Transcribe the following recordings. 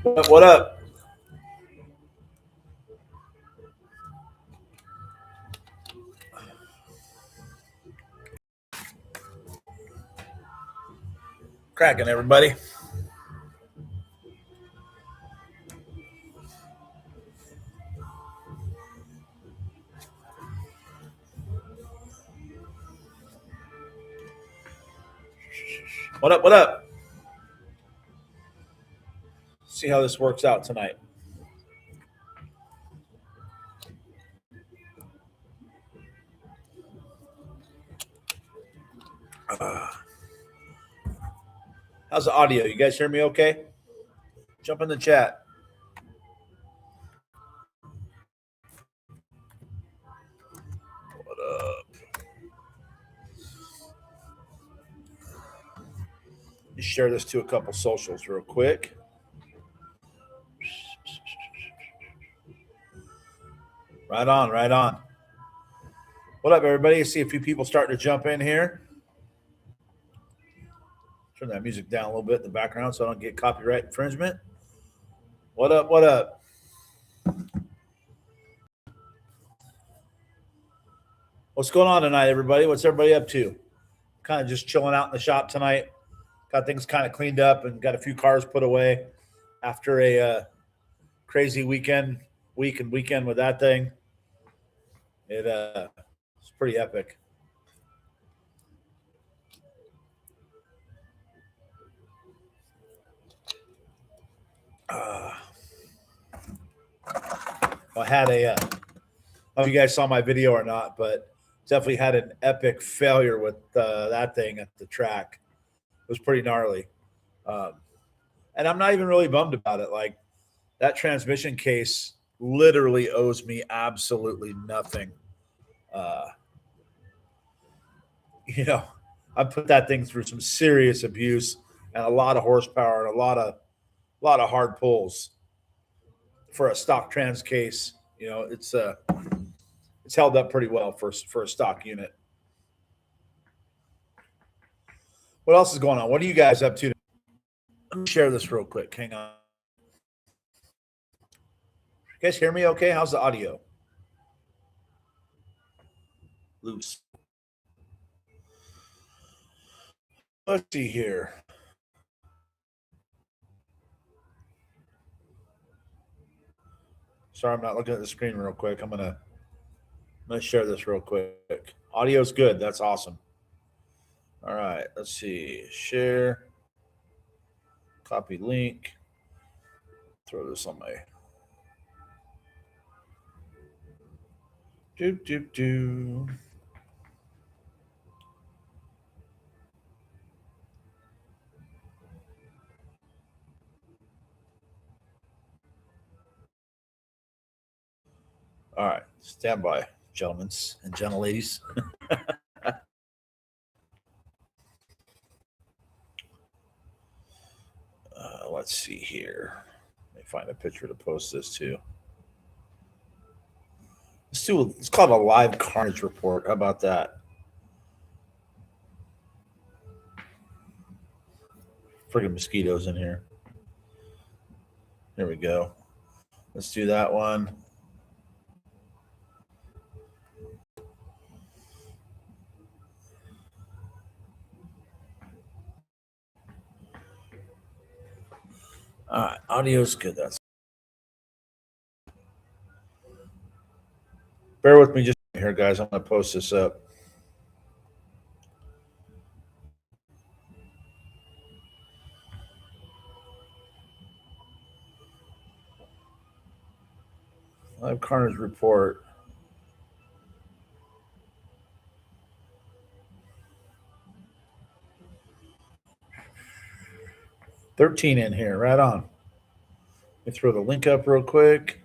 What up? Cracking, everybody. What up? What up? See how this works out tonight. Uh, how's the audio? You guys hear me okay? Jump in the chat. What up? Just share this to a couple socials real quick. Right on, right on. What up, everybody? I see a few people starting to jump in here. Turn that music down a little bit in the background so I don't get copyright infringement. What up? What up? What's going on tonight, everybody? What's everybody up to? Kind of just chilling out in the shop tonight. Got things kind of cleaned up and got a few cars put away after a crazy week and weekend with that thing. It's pretty epic. I had I don't know if you guys saw my video or not, but definitely had an epic failure with that thing at the track. It was pretty gnarly. Um, and I'm not even really bummed about it. Like, that transmission case literally owes me absolutely nothing. Uh, I put that thing through some serious abuse and a lot of horsepower and a lot of hard pulls for a stock trans case. It's held up pretty well for a stock unit. What else is going on? What are you guys up to? Let me share this real quick. Hang on. You guys hear me okay? How's the audio? Loose. Let's see here. Sorry, I'm not looking at the screen real quick. I'm gonna share this real quick. Audio's good. That's awesome. All right. Let's see. Share. Copy link. Throw this on my. Do. All right. Stand by, gentlemen and gentleladies. Let's see here. Let me find a picture to post this to. It's called a live carnage report. How about that? Friggin' mosquitoes in here. There we go. Let's do that one. All right, audio's good. That's. Bear with me just here, guys. I'm going to post this up. Live carnage report. $13 in here. Right on. Let me throw the link up real quick.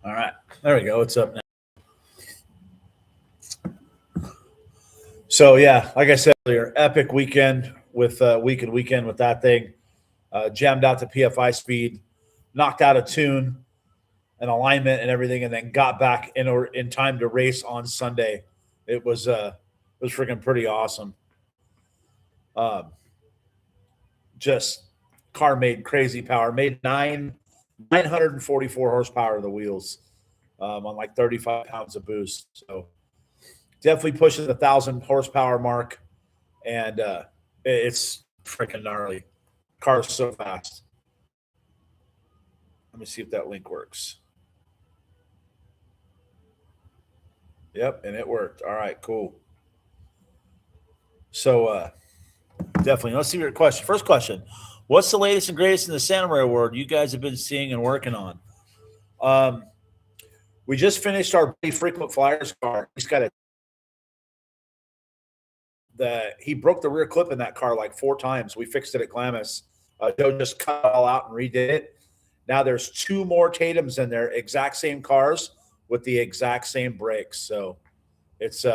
All right. There we go. It's up now. So, yeah, like I said earlier, epic weekend with weekend with that thing. Jammed out to PFI speed, knocked out a tune. and alignment and everything, and then got back in time to race on Sunday. It was freaking pretty awesome. Um, just car made crazy power, made 944 horsepower of the wheels on like 35 pounds of boost. So definitely pushes the 1,000 horsepower mark, and it's freaking gnarly. Car's so fast. Let me see if that link works. Yep, and it worked. All right, cool. So definitely, let's see your question. First question: what's the latest and greatest in the Santa Maria world you guys have been seeing and working on? We just finished our frequent flyers car. He's got he broke the rear clip in that car like 4 times. We fixed it at Glamis. Joe just cut it all out and redid it. Now there's 2 more Tatums in there, exact same cars with the exact same brakes. So it's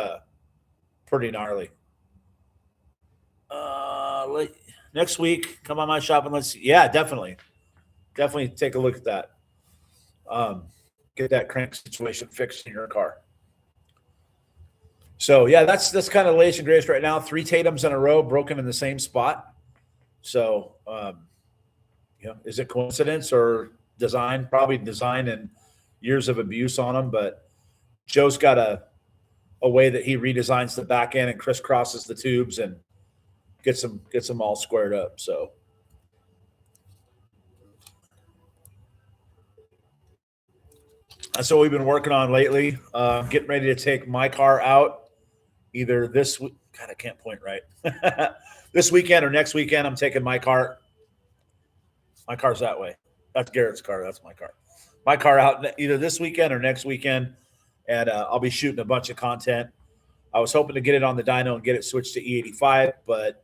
pretty gnarly. Next week, come on my shop and let's see. Yeah, definitely take a look at that. Get that crank situation fixed in your car. So yeah, that's kind of the latest and greatest right now. 3 Tatums in a row, broken in the same spot. So is it coincidence or design? Probably design and years of abuse on them. But Joe's got a way that he redesigns the back end and crisscrosses the tubes and gets them all squared up. So that's what we've been working on lately. Getting ready to take my car out either this week. God, I can't point right. This weekend or next weekend, I'm taking my car. My car's that way. That's Garrett's car. That's my car. My car out either this weekend or next weekend, and I'll be shooting a bunch of content. I was hoping to get it on the dyno and get it switched to E85, but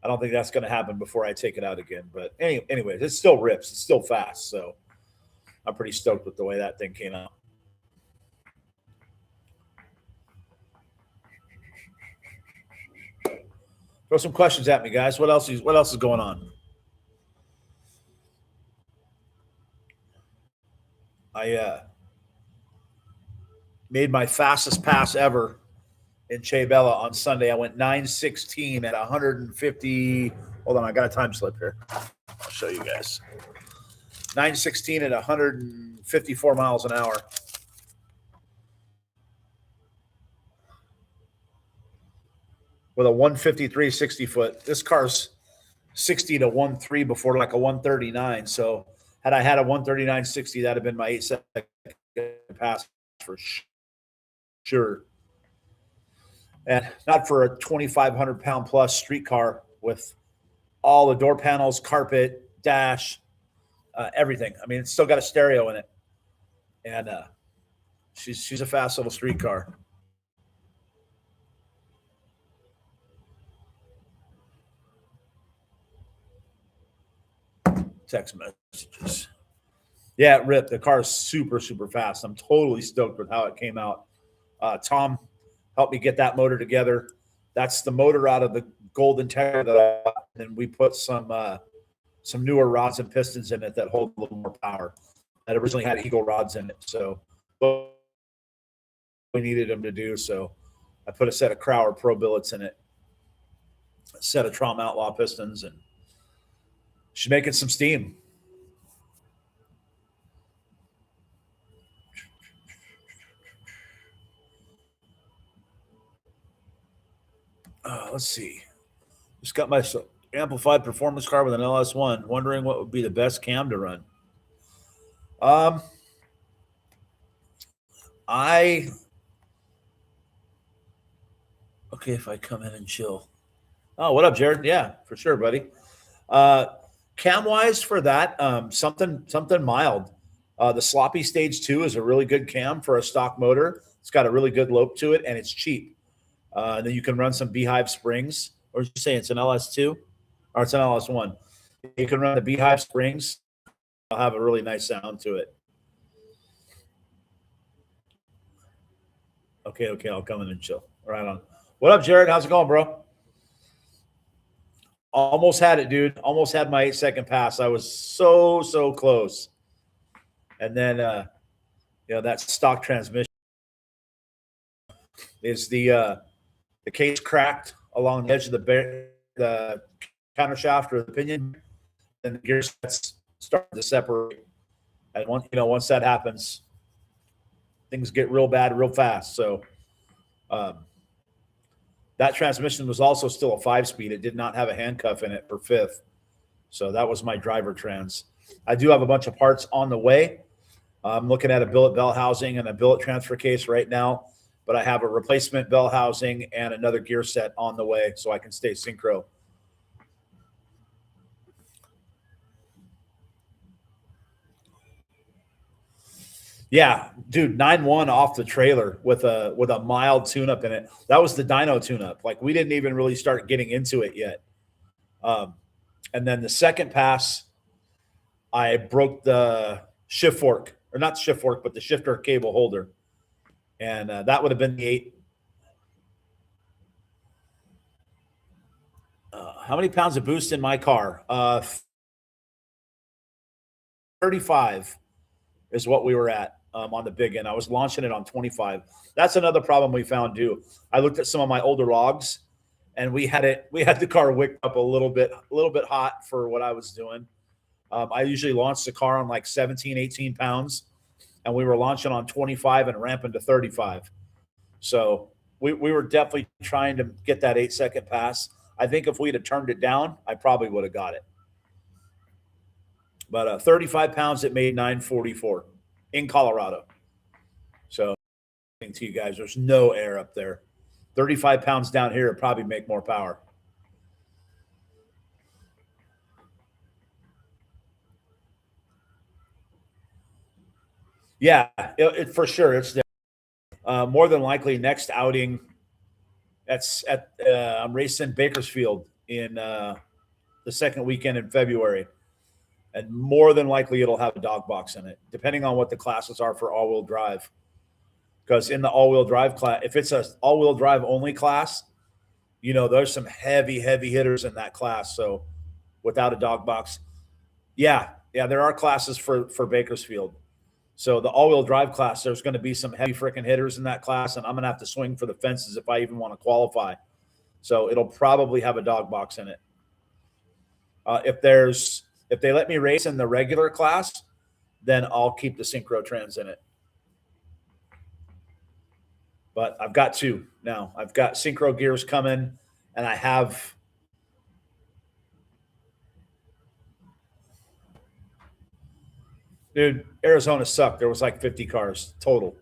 I don't think that's going to happen before I take it out again. But anyways, it still rips. It's still fast. So I'm pretty stoked with the way that thing came out. Throw some questions at me, guys. What else is going on? I made my fastest pass ever in Che Bella on Sunday. I went 9:16 at 150. Hold on, I got a time slip here. I'll show you guys. 9:16 at 154 miles an hour. With a 153 60 foot. This car's 60 to 1.3 before like a 139. So had I had a 139 60, that'd have been my 8-second pass for sure. And not for a 2,500 pound plus street car with all the door panels, carpet, dash, everything. I mean, it's still got a stereo in it, and she's a fast little street car. Text messages. Yeah, it ripped. The car is super, super fast. I'm totally stoked with how it came out. Tom helped me get that motor together. That's the motor out of the Golden Terror that I bought. And we put some newer rods and pistons in it that hold a little more power. That originally had Eagle rods in it. So we needed them to do. So I put a set of Crowler Pro billets in it, a set of Traum Outlaw pistons, and she's making some steam. Let's see. Just got my amplified performance car with an LS1. Wondering what would be the best cam to run. Okay, if I come in and chill. Oh, what up, Jared? Yeah, for sure, buddy. Cam wise for that, something mild. The Sloppy Stage 2 is a really good cam for a stock motor. It's got a really good lope to it, and it's cheap. And then you can run some Beehive springs. Or did you say it's an LS2? Or it's an LS1. You can run the Beehive springs. I'll have a really nice sound to it. Okay, I'll come in and chill. Right on. What up, Jared? How's it going, bro? Almost had it, dude. Almost had my 8-second pass. I was so close. And then that stock transmission is the case cracked along the edge of the counter shaft or the pinion, and the gear sets start to separate. And once that happens, things get real bad real fast. So that transmission was also still a 5-speed. It did not have a handcuff in it for fifth. So that was my driver trans. I do have a bunch of parts on the way. I'm looking at a billet bell housing and a billet transfer case right now, but I have a replacement bell housing and another gear set on the way so I can stay synchro. Yeah, dude, 9.1 off the trailer with a mild tune-up in it. That was the dyno tune-up. Like, we didn't even really start getting into it yet. And then the second pass, I broke the shift fork, or not shift fork, but the shifter cable holder. And that would have been the 8. How many pounds of boost in my car? 35 is what we were at on the big end. I was launching it on 25. That's another problem we found too. I looked at some of my older logs, and we had the car wicked up a little bit hot for what I was doing. I usually launch the car on like 17, 18 pounds, and we were launching on 25 and ramping to 35. So we were definitely trying to get that 8-second pass. I think if we'd have turned it down, I probably would have got it. But 35 pounds, it made 944 in Colorado. So to you guys, there's no air up there. 35 pounds down here would probably make more power. Yeah, it for sure. It's more than likely next outing. That's at I'm racing Bakersfield in the second weekend in February, and more than likely it'll have a dog box in it, depending on what the classes are for all-wheel drive. Because in the all-wheel drive class, if it's a all-wheel drive only class, there's some heavy hitters in that class. So without a dog box, yeah, there are classes for Bakersfield. So the all-wheel drive class, there's going to be some heavy freaking hitters in that class, and I'm going to have to swing for the fences if I even want to qualify. So it'll probably have a dog box in it. If they let me race in the regular class, then I'll keep the synchro trans in it. But I've got 2 now. I've got synchro gears coming, and I have dude, Arizona sucked. There was like 50 cars total.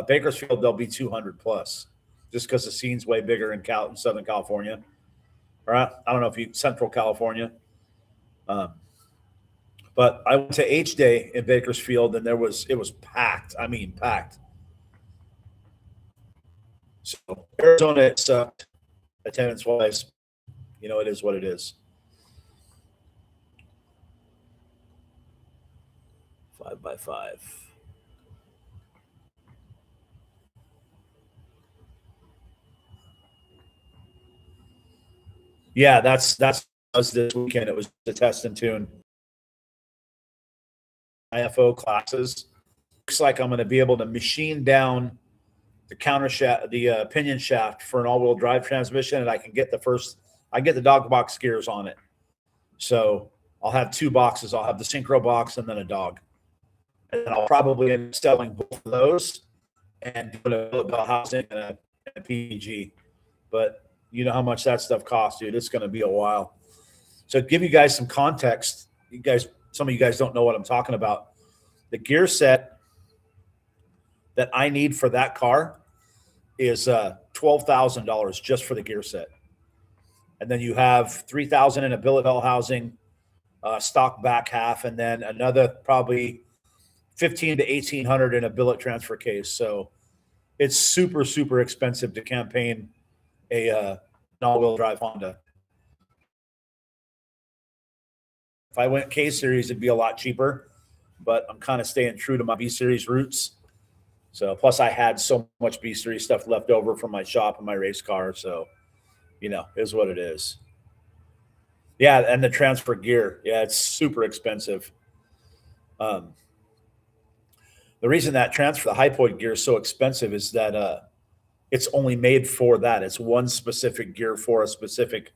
Bakersfield, there'll be 200 plus, just because the scene's way bigger in Southern California. All right, I don't know if Central California. But I went to H Day in Bakersfield, and it was packed. I mean, packed. So Arizona, it sucked attendance wise. It is what it is. 5x5. Yeah, that's was this weekend. It was the test and tune. IFO classes. Looks like I'm going to be able to machine down the counter shaft, the pinion shaft for an all-wheel drive transmission, and I get the dog box gears on it. So I'll have 2 boxes. I'll have the synchro box and then a dog. And I'll probably end up selling both of those and put a bell housing and a PG. But you know how much that stuff costs, dude. It's going to be a while. So to give you guys some context, some of you guys don't know what I'm talking about. The gear set that I need for that car is $12,000 just for the gear set. And then you have $3,000 in a billet bell housing, stock back half, and then another probably $1,500 to $1,800 in a billet transfer case. So it's super, super expensive to campaign an all-wheel drive Honda. If I went K series, it'd be a lot cheaper, but I'm kind of staying true to my B series roots. So plus I had so much B series stuff left over from my shop and my race car. So, it is what it is. Yeah. And the transfer gear. Yeah. It's super expensive. The reason that transfer, the hypoid gear, is so expensive is that it's only made for that. It's one specific gear for a specific,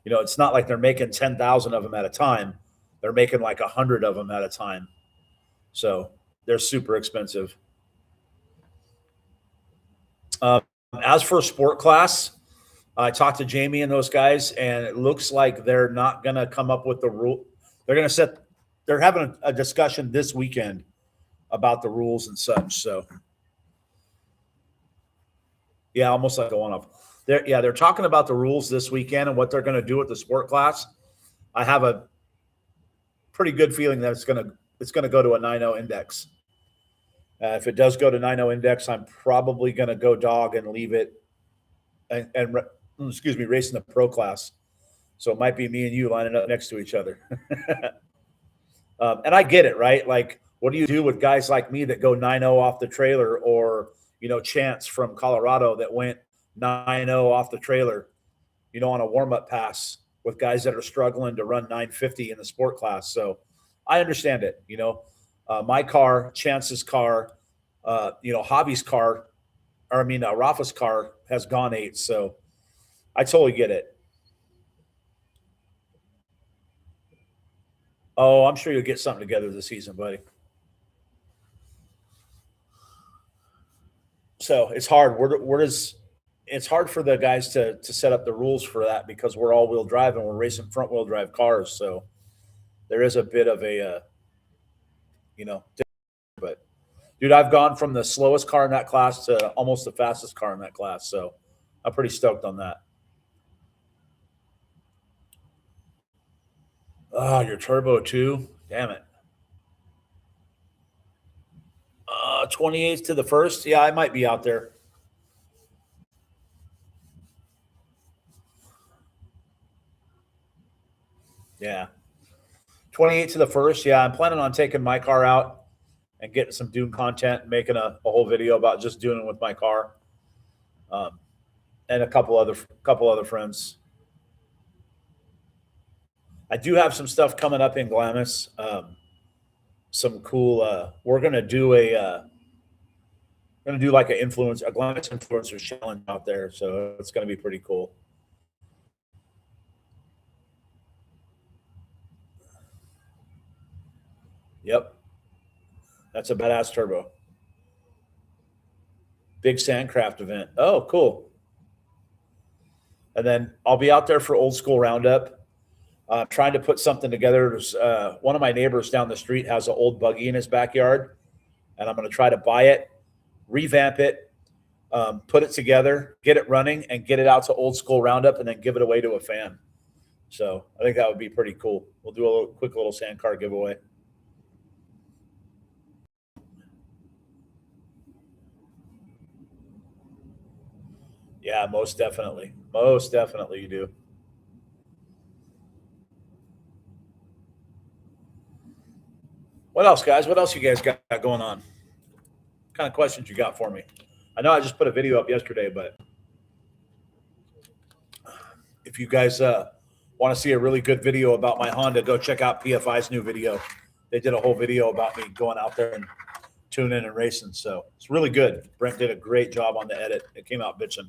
it's not like they're making 10,000 of them at a time. They're making like 100 of them at a time. So they're super expensive. As for sport class, I talked to Jamie and those guys, and it looks like they're not going to come up with the rule. They're having a discussion this weekend about the rules and such. So, yeah, almost like a one-off. They're talking about the rules this weekend and what they're going to do with the sport class. I have a pretty good feeling that it's going to go to a 9.0 index. If it does go to 9.0 index, I'm probably going to go dog and leave it and racing the pro class. So it might be me and you lining up next to each other. And I get it, right? Like, what do you do with guys like me that go 9.0 off the trailer, or, Chance from Colorado that went 9.0 off the trailer, on a warm-up pass with guys that are struggling to run 950 in the sport class. So I understand it. My car, Chance's car, Javi's car, Rafa's car has gone 8. So I totally get it. Oh, I'm sure you'll get something together this season, buddy. So it's hard. It's hard for the guys to set up the rules for that, because we're all-wheel drive and we're racing front-wheel drive cars. So there is a bit of a, but dude, I've gone from the slowest car in that class to almost the fastest car in that class. So I'm pretty stoked on that. Oh, your turbo too? Damn it. 28th to the 1st. Yeah, I might be out there. Yeah. 28th to the 1st. Yeah, I'm planning on taking my car out and getting some Dune content, making a whole video about just doing it with my car. And a couple other friends. I do have some stuff coming up in Glamis. Some cool. We're gonna do like a Glamis influencers challenge out there. So it's gonna be pretty cool. Yep, that's a badass turbo. Big Sandcraft event. Oh, cool. And then I'll be out there for Old School Roundup, trying to put something together. One of my neighbors down the street has an old buggy in his backyard, and I'm going to try to buy it, revamp it, put it together, get it running, and get it out to Old School Roundup, and then give it away to a fan. So I think that would be pretty cool. We'll do a quick little sand car giveaway. Yeah, most definitely. Most definitely you do. What else, guys? What else you guys got going on? What kind of questions you got for me? I know I just put a video up yesterday, but if you guys want to see a really good video about my Honda, go check out PFI's new video. They did a whole video about me going out there and tuning and racing. So it's really good. Brent did a great job on the edit. It came out bitching.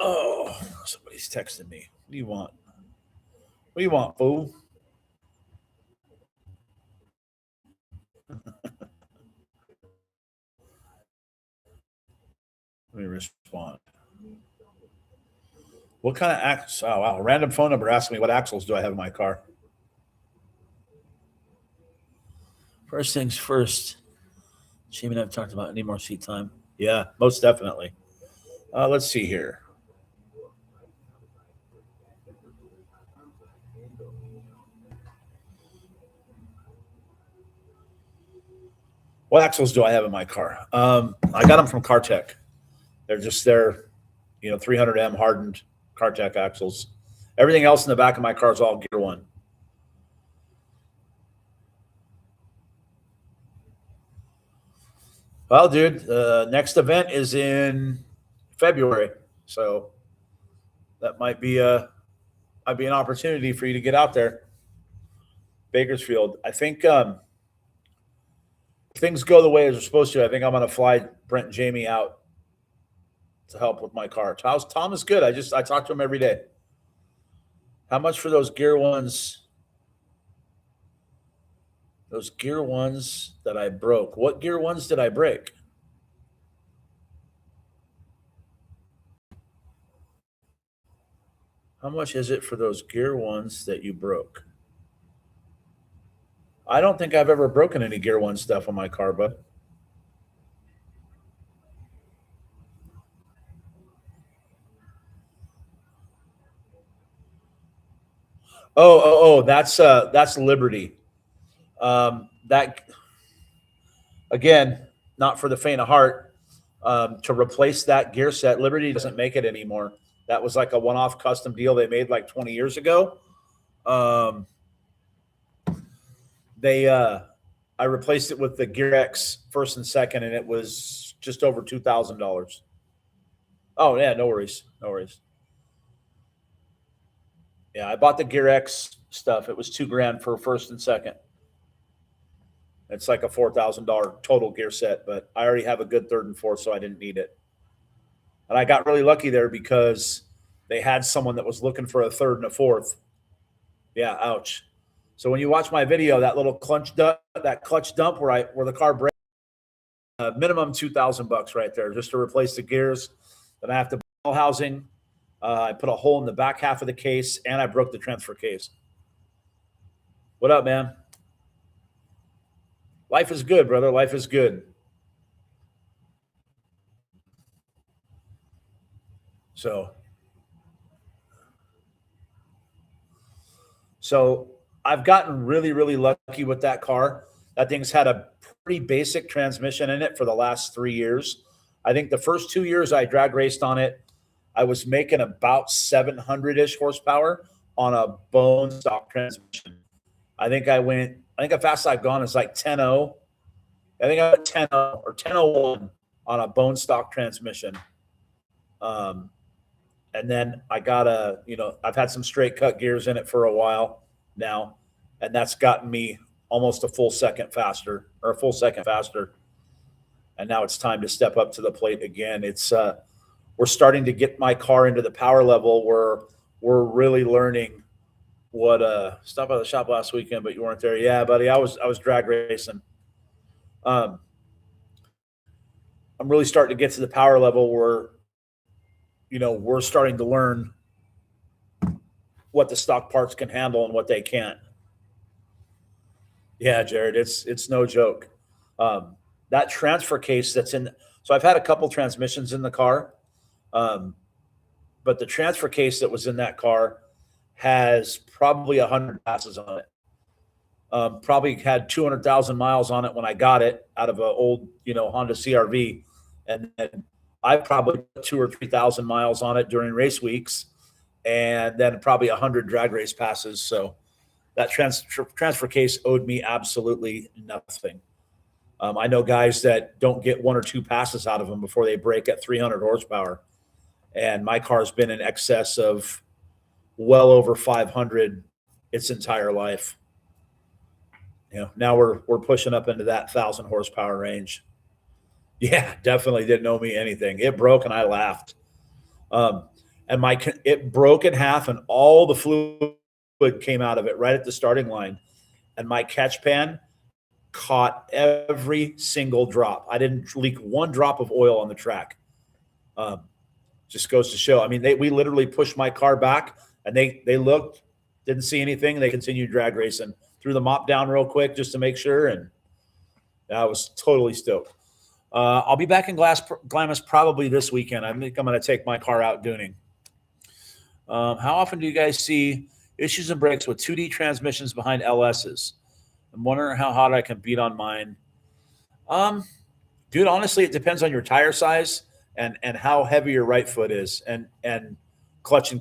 Oh, somebody's texting me. What do you want? What do you want, fool? Let me respond. What kind of axles? Oh, wow. Random phone number asking me what axles do I have in my car. First things first. Jamie and I've talked about any more seat time. Yeah, most definitely. Let's see here. What axles do I have in my car? I got them from CarTech. They're 300M hardened CarTech axles. Everything else in the back of my car is all Gear One. Well, dude, next event is in February, so that might be an opportunity for you to get out there. Bakersfield. I think if things go the way as they're supposed to, I think I'm going to fly Brent and Jamie out to help with my car. Tom is good. I talk to him every day. How much for those gear ones? Those gear ones that I broke. What gear ones did I break? How much is it for those gear ones that you broke? I don't think I've ever broken any gear one stuff on my car, bud. That's Liberty. That again, not for the faint of heart. To replace that gear set, Liberty doesn't make it anymore. That was like a one-off custom deal they made like 20 years ago. I replaced it with the Gear X first and second, and it was just over $2,000. Oh yeah, no worries, no worries. Yeah, I bought the Gear X stuff. It was $2,000 for first and second. It's like a $4,000 total gear set, but I already have a good third and fourth, so I didn't need it. And I got really lucky there because they had someone that was looking for a third and a fourth. Yeah, ouch. So when you watch my video, that little clutch dump where the car breaks, minimum $2,000 right there just to replace the gears. Then I have to buy housing. I put a hole in the back half of the case, and I broke the transfer case. What up, man? Life is good, brother. Life is good. So I've gotten really, really lucky with that car. That thing's had a pretty basic transmission in it for the last 3 years. I think the first 2 years I drag raced on it, I was making about 700-ish horsepower on a bone stock transmission. I think the fastest I've gone is like 10.0. I think I went 10.0 or 10.01 on a bone stock transmission. And then I got I've had some straight cut gears in it for a while now, and that's gotten me almost a full second faster. And now it's time to step up to the plate again. We're starting to get my car into the power level where we're really learning what stopped by the shop last weekend, but you weren't there. Yeah, buddy, I was drag racing. I'm really starting to get to the power level where we're starting to learn what the stock parts can handle and what they can't. Yeah, Jared, it's no joke. That transfer case that's in. So I've had a couple transmissions in the car, but the transfer case that was in that car has probably 100 passes on it. Probably had 200,000 miles on it when I got it out of an old, Honda CRV, and then I probably put 2,000 or 3,000 miles on it during race weeks, and then probably 100 drag race passes. So that transfer case owed me absolutely nothing. I know guys that don't get 1 or 2 passes out of them before they break at 300 horsepower, and my car's been in excess of well over 500 its entire life. Now we're pushing up into that 1,000 horsepower range. Yeah, definitely didn't owe me anything. It broke and I laughed. And it broke in half and all the fluid came out of it right at the starting line. And my catch pan caught every single drop. I didn't leak one drop of oil on the track. Just goes to show. I mean, we literally pushed my car back and they looked, didn't see anything. They continued drag racing. Threw the mop down real quick just to make sure. And I was totally stoked. I'll be back in Glamis probably this weekend. I think I'm going to take my car out dooning. How often do you guys see issues and breaks with 2D transmissions behind LSs? I'm wondering how hot I can beat on mine. Dude, honestly, it depends on your tire size and how heavy your right foot is and clutching.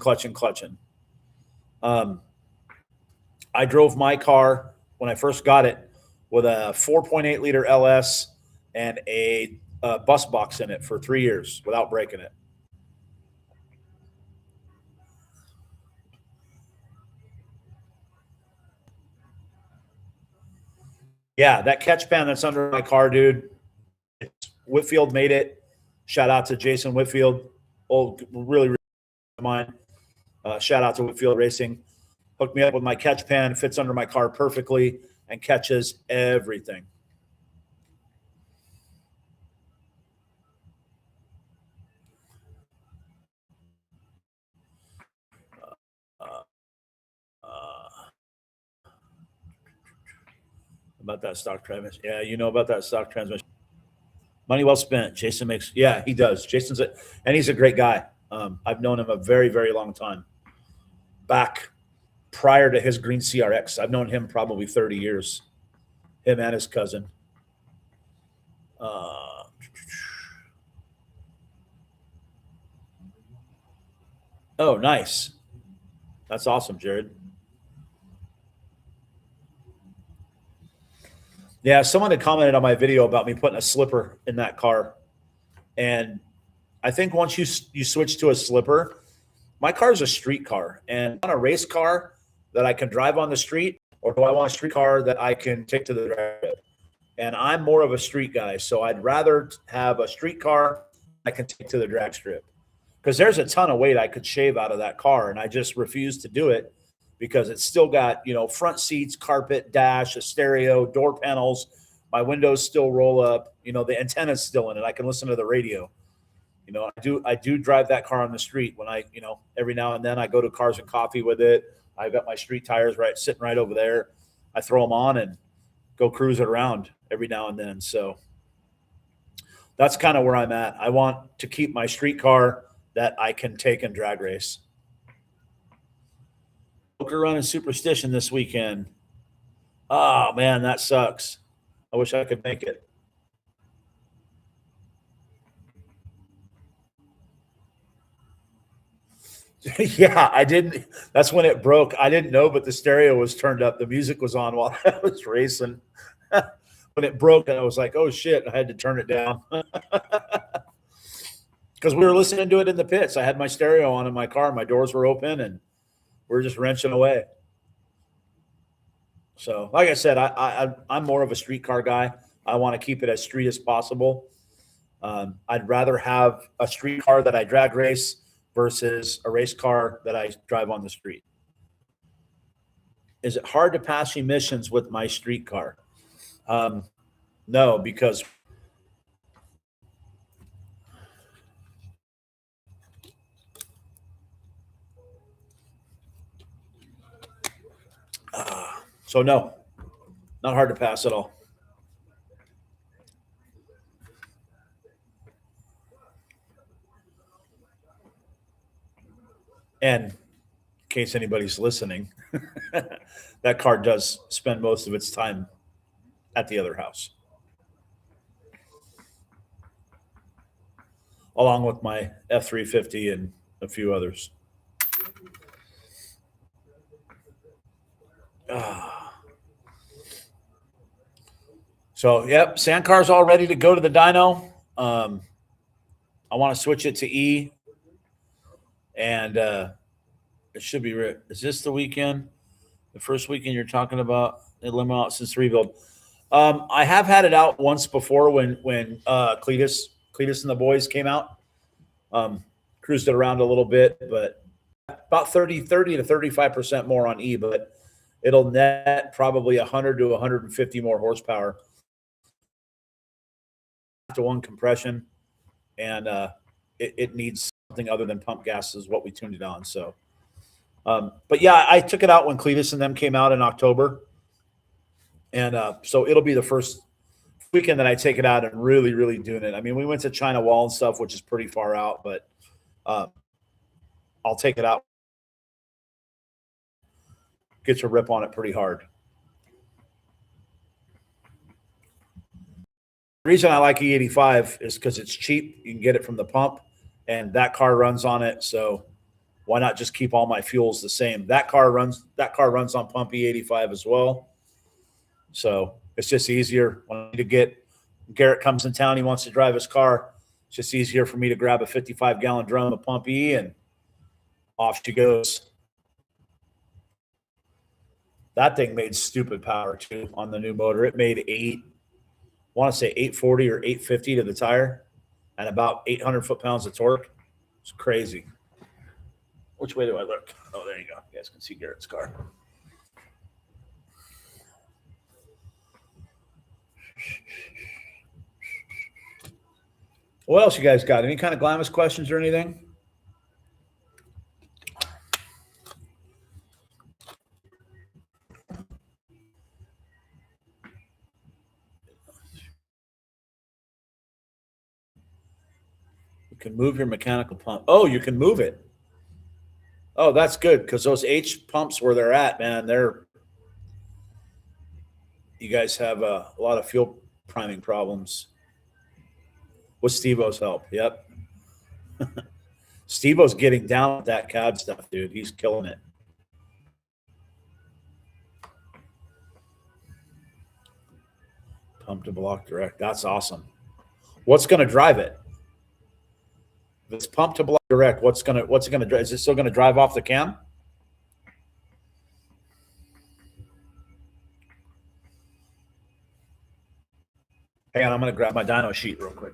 I drove my car when I first got it with a 4.8 liter LS and a bus box in it for 3 years without breaking it. Yeah, that catch pan that's under my car, dude. Whitfield made it. Shout out to Jason Whitfield, old really, really mine. Shout out to Whitfield Racing. Hooked me up with my catch pan, fits under my car perfectly, and catches everything. About that stock transmission. Yeah, you know about that stock transmission. Money well spent. Jason makes, yeah, he does. And he's a great guy. I've known him a very, very long time. Back prior to his green CRX, I've known him probably 30 years. Him and his cousin. Oh, nice. That's awesome, Jared. Yeah, someone had commented on my video about me putting a slipper in that car, and I think once you switch to a slipper, my car is a street car, and I want a race car that I can drive on the street, or do I want a street car that I can take to the drag? And I'm more of a street guy, so I'd rather have a street car I can take to the drag strip, because there's a ton of weight I could shave out of that car, and I just refuse to do it because it's still got, front seats, carpet, dash, a stereo, door panels. My windows still roll up. The antenna's still in it. I can listen to the radio. I do drive that car on the street when every now and then I go to Cars and Coffee with it. I've got my street tires sitting right over there. I throw them on and go cruise it around every now and then. So that's kind of where I'm at. I want to keep my street car that I can take and drag race. Poker run and Superstition this weekend. Oh man, that sucks. I wish I could make it. Yeah, I didn't. That's when it broke. I didn't know, but the stereo was turned up. The music was on while I was racing. When it broke, I was like, "Oh shit!" I had to turn it down because we were listening to it in the pits. I had my stereo on in my car. My doors were open, and we are just wrenching away. So, like I said, I'm more of a street car guy. I want to keep it as street as possible. I'd rather have a street car that I drag race versus a race car that I drive on the street. Is it hard to pass emissions with my street car? No, because so no, not hard to pass at all. And in case anybody's listening, that car does spend most of its time at the other house, along with my F-350 and a few others. So, yep, Sandcar's all ready to go to the dyno. I want to switch it to E, and it should be. Is this the weekend? The first weekend you're talking about? Limo out since rebuild. I have had it out once before when Cletus and the boys came out. Cruised it around a little bit, but about 30 to 35% more on E, but it'll net probably 100 to 150 more horsepower to one compression, and it needs something other than pump gas is what we tuned it on. So, but yeah, I took it out when Cletus and them came out in October, and so it'll be the first weekend that I take it out and really, really doing it. I mean, we went to China Wall and stuff, which is pretty far out, but I'll take it out, get to rip on it pretty hard. The reason I like E85 is because it's cheap. You can get it from the pump, and that car runs on it. So why not just keep all my fuels the same? That car runs on pump E85 as well. So it's just easier when I need to get Garrett comes in town. He wants to drive his car. It's just easier for me to grab a 55-gallon drum of pump E and off she goes. That thing made stupid power too on the new motor. It made I want to say 840 or 850 to the tire and about 800 foot-pounds of torque. It's crazy. Which way do I look? Oh, there you go. You guys can see Garrett's car. What else you guys got? Any kind of Glamis questions or anything? You can move your mechanical pump. Oh, you can move it. Oh, that's good because those H pumps where they're at, man, you guys have a lot of fuel priming problems. With Steve-O's help. Yep. Steve-O's getting down with that CAD stuff, dude. He's killing it. Pump to block direct. That's awesome. What's going to drive it? If it's pump to block direct, what's it going to drive? Is it still going to drive off the cam? Hang on, I'm going to grab my dyno sheet real quick.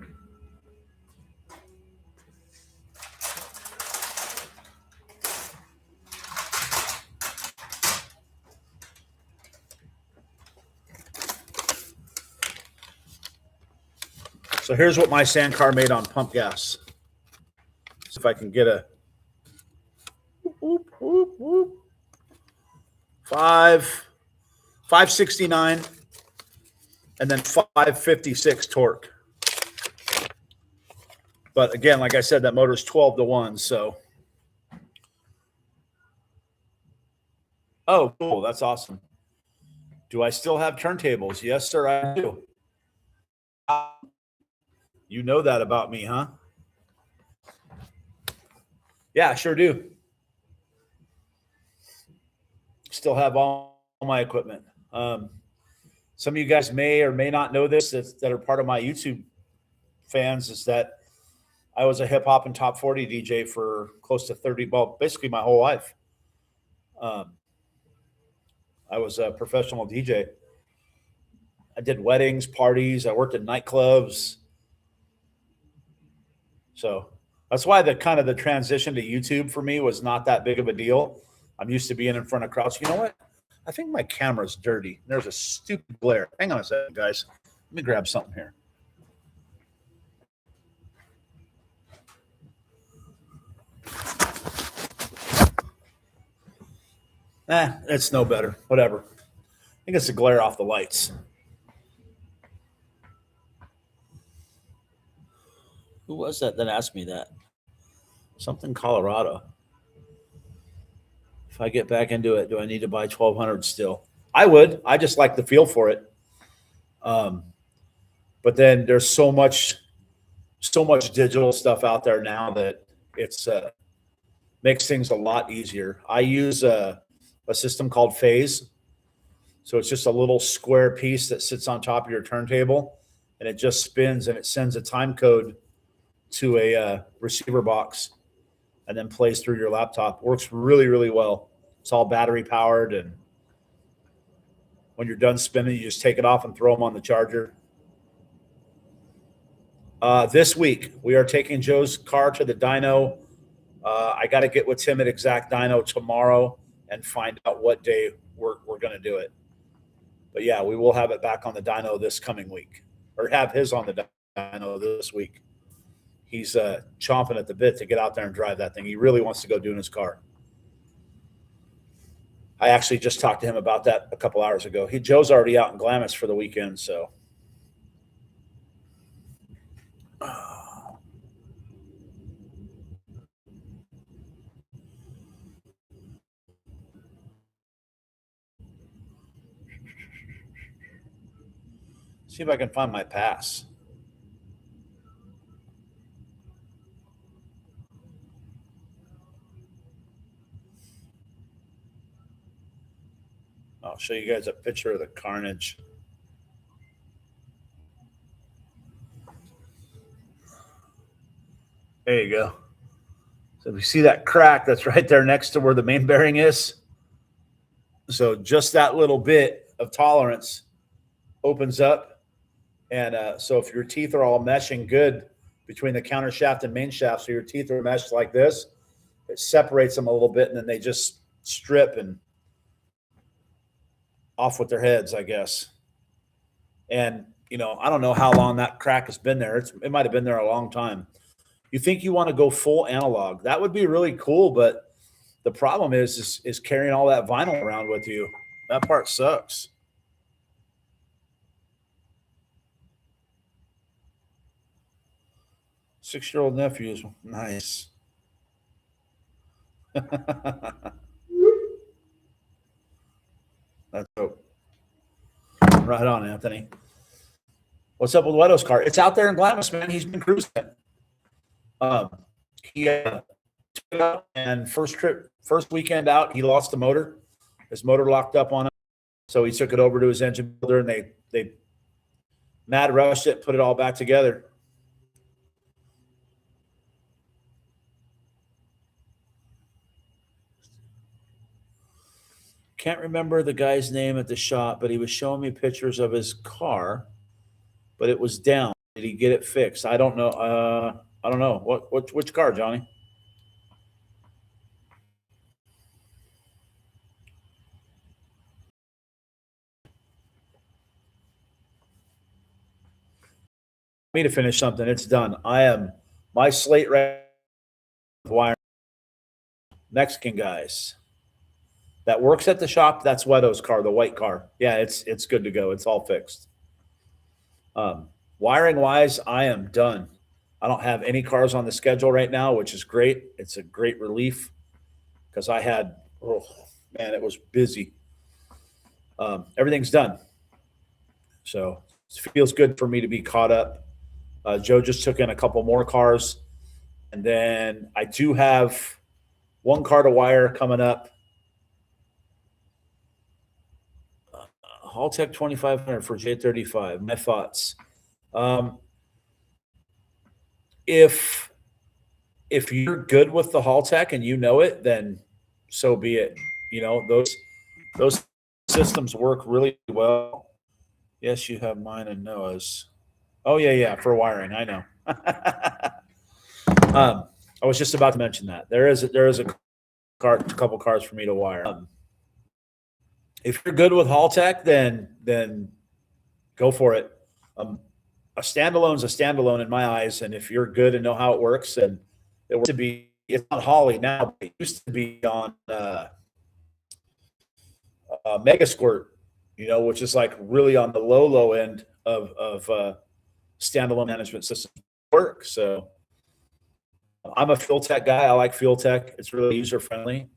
So here's what my sand car made on pump gas. See if I can get a 569 and then 556 torque. But again, like I said, that motor is 12-1. So, oh, cool. That's awesome. Do I still have turntables? Yes, sir, I do. You know that about me, huh? Yeah, I sure do. Still have all my equipment. Some of you guys may or may not know this that are part of my YouTube fans is that I was a hip hop and top 40 DJ for close to 30, well, basically my whole life. I was a professional DJ. I did weddings, parties. I worked at nightclubs. So that's why the transition to YouTube for me was not that big of a deal. I'm used to being in front of crowds. You know what? I think my camera's dirty. There's a stupid glare. Hang on a second, guys. Let me grab something here. It's no better. Whatever. I think it's the glare off the lights. Who was that asked me that? Something Colorado. If I get back into it, do I need to buy 1200 still? I would. I just like the feel for it. But then there's so much digital stuff out there now that it's makes things a lot easier. I use a system called Phase. So it's just a little square piece that sits on top of your turntable, and it just spins and it sends a time code to a receiver box and then plays through your laptop. Works really, really well. It's all battery powered, and when you're done spinning, you just take it off and throw them on the charger. This week, we are taking Joe's car to the dyno. I got to get with Tim at Exact Dyno tomorrow and find out what day we're going to do it. But yeah, we will have it back on the dyno this coming week, or have his on the dyno this week. He's chomping at the bit to get out there and drive that thing. He really wants to go do in his car. I actually just talked to him about that a couple hours ago. Joe's already out in Glamis for the weekend, so. See if I can find my pass. I'll show you guys a picture of the carnage. There you go. So if you see that crack that's right there next to where the main bearing is, So just that little bit of tolerance opens up. And so if your teeth are all meshing good between the counter shaft and main shaft, so your teeth are meshed like this, it separates them a little bit, and then they just strip and off with their heads, I guess. And, I don't know how long that crack has been there. It might have been there a long time. You think you want to go full analog. That would be really cool, but the problem is carrying all that vinyl around with you. That part sucks. Six-year-old nephews. Nice. That's dope. Right on, Anthony. What's up with Weto's car? It's out there in Glamis, man. He's been cruising. Um, he and first weekend out, he lost the motor. His motor locked up on him, so he took it over to his engine builder, and they mad rushed it, put it all back together. Can't remember the guy's name at the shop, but he was showing me pictures of his car, but it was down. Did he get it fixed? I don't know. I don't know. Which car, Johnny? Me to finish something. It's done. My slate right wire Mexican guys that works at the shop. That's Weto's car, the white car. Yeah, it's good to go. It's all fixed. Wiring wise, I am done. I don't have any cars on the schedule right now, which is great. It's a great relief because it was busy. Everything's done. So it feels good for me to be caught up. Joe just took in a couple more cars. And then I do have one car to wire coming up. Haltech 2500 for J35. My thoughts. If you're good with the Haltech and you know it, then so be it. Those systems work really well. Yes, you have mine and Noah's. Oh yeah, for wiring. I know. I was just about to mention that there is a couple cars for me to wire. If you're good with Haltech, then go for it. A standalone's a standalone in my eyes, and if you're good and know how it works, and it works to be, it's not Holley now, but it used to be on Mega Squirt, which is like really on the low end of standalone management system work. So I'm a Fuel Tech guy. I like Fuel Tech. It's really user friendly.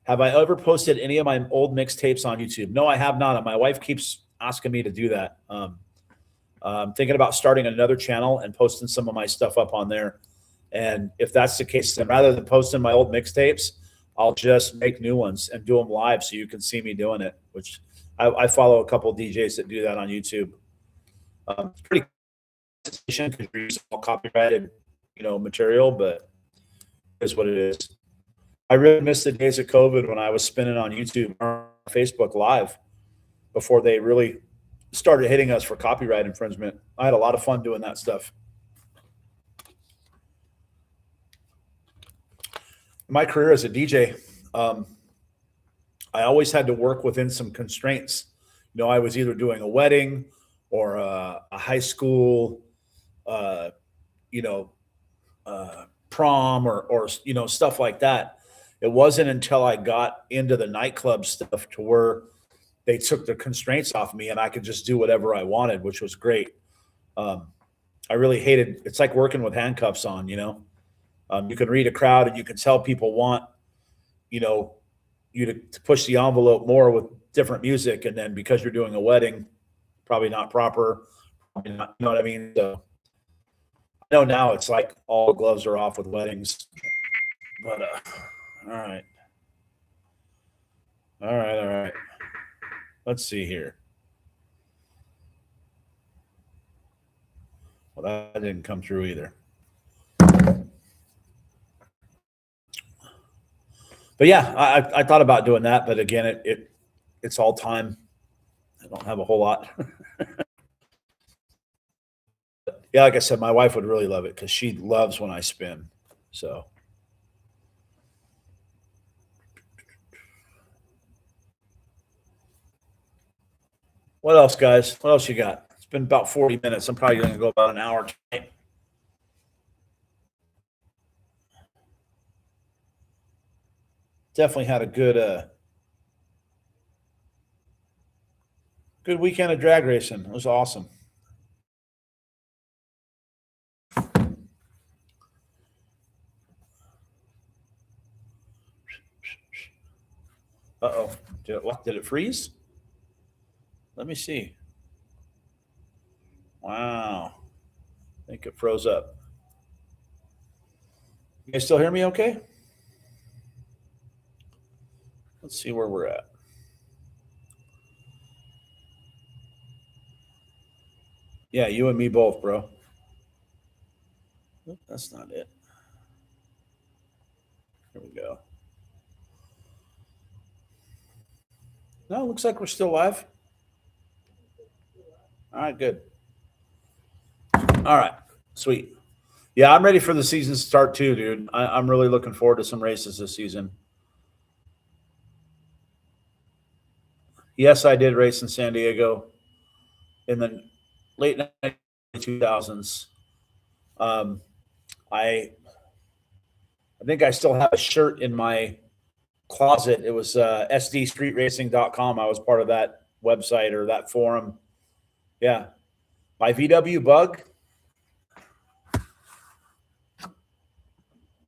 Have I ever posted any of my old mixtapes on YouTube? No, I have not. My wife keeps asking me to do that. I'm thinking about starting another channel and posting some of my stuff up on there. And if that's the case, then rather than posting my old mixtapes, I'll just make new ones and do them live so you can see me doing it, which I follow a couple of DJs that do that on YouTube. It's pretty because you're using all copyrighted, material, but it's what it is. I really miss the days of COVID when I was spinning on YouTube or Facebook Live before they really started hitting us for copyright infringement. I had a lot of fun doing that stuff. My career as a DJ, I always had to work within some constraints. I was either doing a wedding or a high school, prom or stuff like that. It wasn't until I got into the nightclub stuff to where they took the constraints off me and I could just do whatever I wanted, which was great. I really hated, it's like working with handcuffs on, you can read a crowd and you can tell people want, you to push the envelope more with different music. And then because you're doing a wedding, probably not proper, you know what I mean? So I know now it's like all the gloves are off with weddings, but, all right. Let's see here. Well, that didn't come through either. But yeah, I thought about doing that, but again, it's all time. I don't have a whole lot. Yeah, like I said, my wife would really love it because she loves when I spin. So what else, guys? What else you got? It's been about 40 minutes. I'm probably going to go about an hour tonight. Definitely had a good weekend of drag racing. It was awesome. Uh-oh. Did it freeze? Let me see. Wow. I think it froze up. You guys still hear me okay? Let's see where we're at. Yeah, you and me both, bro. That's not it. Here we go. No, looks like we're still live. All right, good. All right, sweet. Yeah, I'm ready for the season to start too, dude. I'm really looking forward to some races this season. Yes, I did race in San Diego in the late 2000s. I think I still have a shirt in my closet. It was sdstreetracing.com. I was part of that website or that forum. Yeah. My VW Bug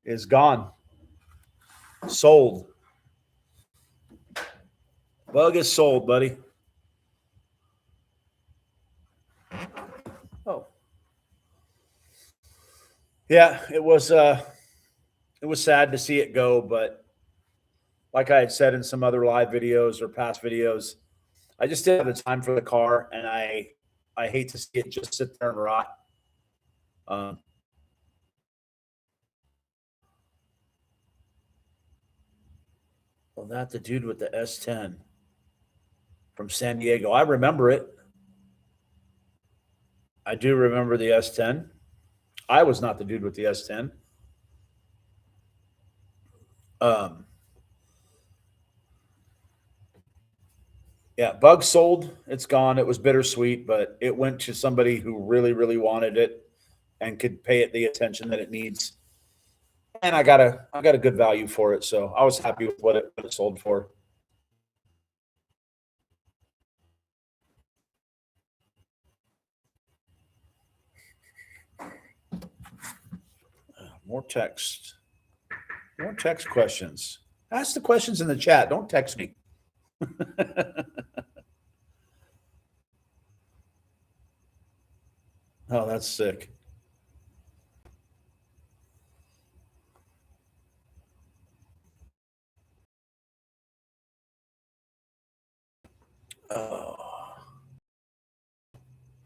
is gone. Sold. Bug is sold, buddy. Oh. Yeah, it was sad to see it go, but like I had said in some other live videos or past videos, I just didn't have the time for the car, and I hate to see it just sit there and rot. Um, well, that the dude with the S10 from San Diego. I remember it. I do remember the S10. I was not the dude with the S10. Um, yeah, Bug sold. It's gone. It was bittersweet, but it went to somebody who really, really wanted it and could pay it the attention that it needs. And I got a good value for it, so I was happy with what it sold for. More text. More text questions. Ask the questions in the chat. Don't text me. Oh, that's sick. Oh.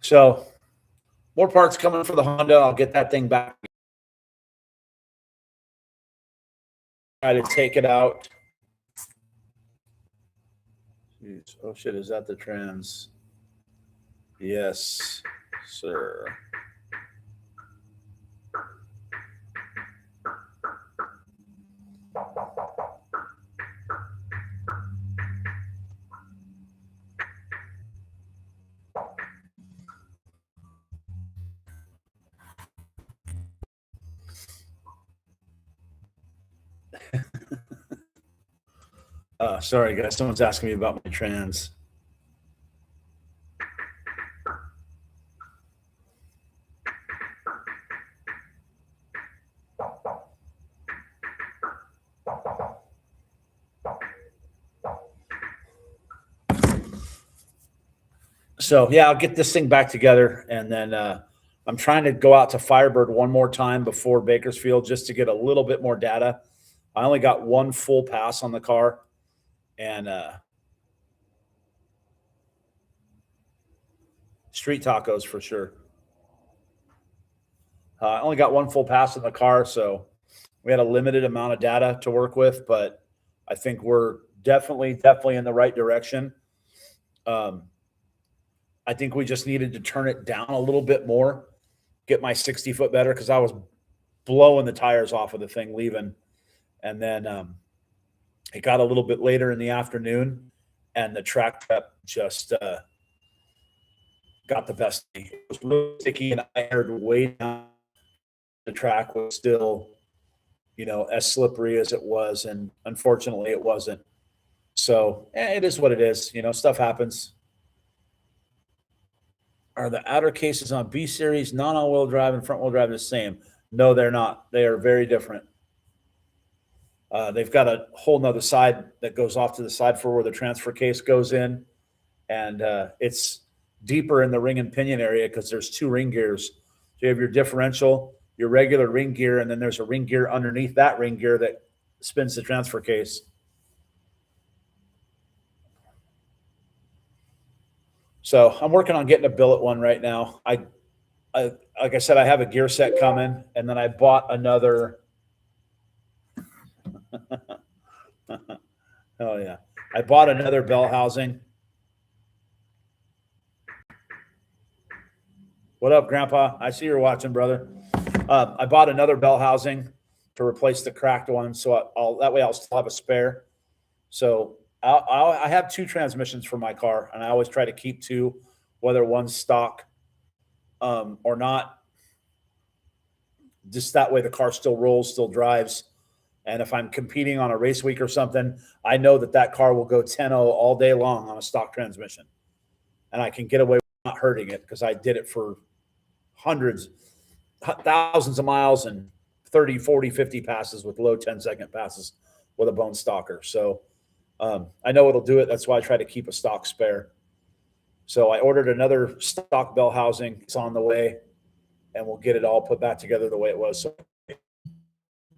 So, more parts coming for the Honda. I'll get that thing back. Try to take it out. Jeez. Oh shit! Is that the trans? Yes, sir. Sorry, guys. Someone's asking me about my trans. So yeah, I'll get this thing back together, and then I'm trying to go out to Firebird one more time before Bakersfield just to get a little bit more data. I only got one full pass on the car, and street tacos for sure. I only got one full pass on the car, so we had a limited amount of data to work with, but I think we're definitely in the right direction. Um, I think we just needed to turn it down a little bit more, get my 60 foot better, because I was blowing the tires off of the thing leaving. And then it got a little bit later in the afternoon, and the track prep just got the best of me. It was really sticky, and I heard way down. The track was still, as slippery as it was, and unfortunately it wasn't. So it is what it is. Stuff happens. Are the outer cases on B series non-all-wheel drive and front-wheel drive the same? No, they're not. They are very different. They've got a whole nother side that goes off to the side for where the transfer case goes in, and it's deeper in the ring and pinion area because there's two ring gears. So you have your differential, your regular ring gear, and then there's a ring gear underneath that ring gear that spins the transfer case. So I'm working on getting a billet one right now. I like I said, I have a gear set coming, and then I bought another. Oh yeah, I bought another bell housing. What up, Grandpa? I see you're watching, brother. I bought another bell housing to replace the cracked one, so that way I'll still have a spare. So I have two transmissions for my car, and I always try to keep two, whether one's stock or not. Just that way the car still rolls, still drives. And if I'm competing on a race week or something, I know that car will go 10-0 all day long on a stock transmission. And I can get away with not hurting it because I did it for hundreds, thousands of miles and 30, 40, 50 passes with low 10-second passes with a bone stalker. So I know it'll do it. That's why I try to keep a stock spare. So I ordered another stock bell housing. It's on the way, and we'll get it all put back together the way it was. So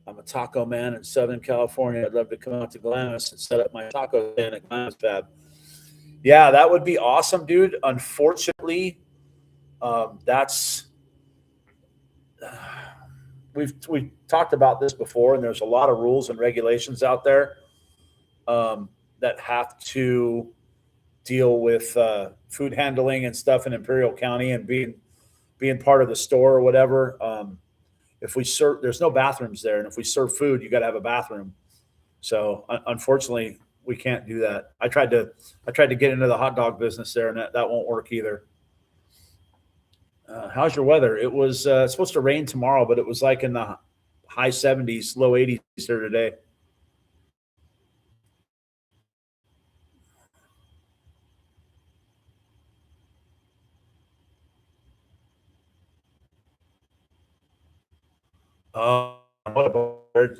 I'm a taco man in Southern California. I'd love to come out to Glamis and set up my taco stand at Glamis Fab. Yeah, that would be awesome, dude. Unfortunately, we've talked about this before, and there's a lot of rules and regulations out there that have to deal with food handling and stuff in Imperial County and being part of the store or whatever. If we serve, there's no bathrooms there, and if we serve food, you got to have a bathroom. So unfortunately, we can't do that. I tried to get into the hot dog business there, and that won't work either. How's your weather? It was supposed to rain tomorrow, but it was like in the high 70s, low 80s here today.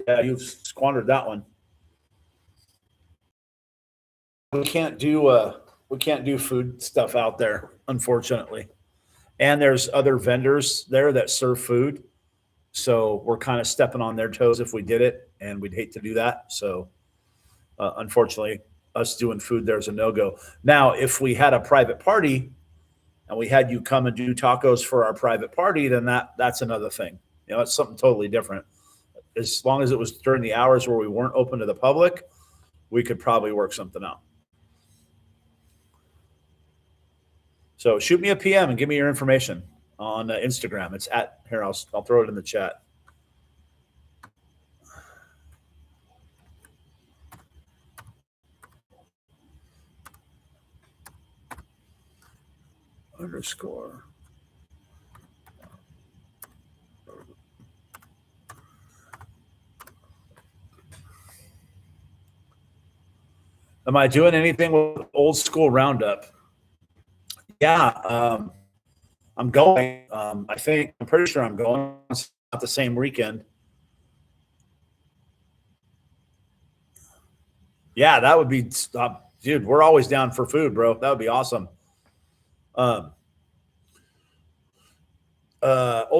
Yeah, you've squandered that one. We can't do food stuff out there, unfortunately. And there's other vendors there that serve food. So we're kind of stepping on their toes if we did it, and we'd hate to do that. So unfortunately, us doing food there is a no-go. Now, if we had a private party and we had you come and do tacos for our private party, then that's another thing. It's something totally different. As long as it was during the hours where we weren't open to the public, we could probably work something out. So shoot me a PM and give me your information on Instagram. It's here. I'll throw it in the chat. _ Am I doing anything with Old School Roundup? Yeah, I'm going. I'm pretty sure I'm going. It's not the same weekend. Yeah, that would be, dude. We're always down for food, bro. That would be awesome. Old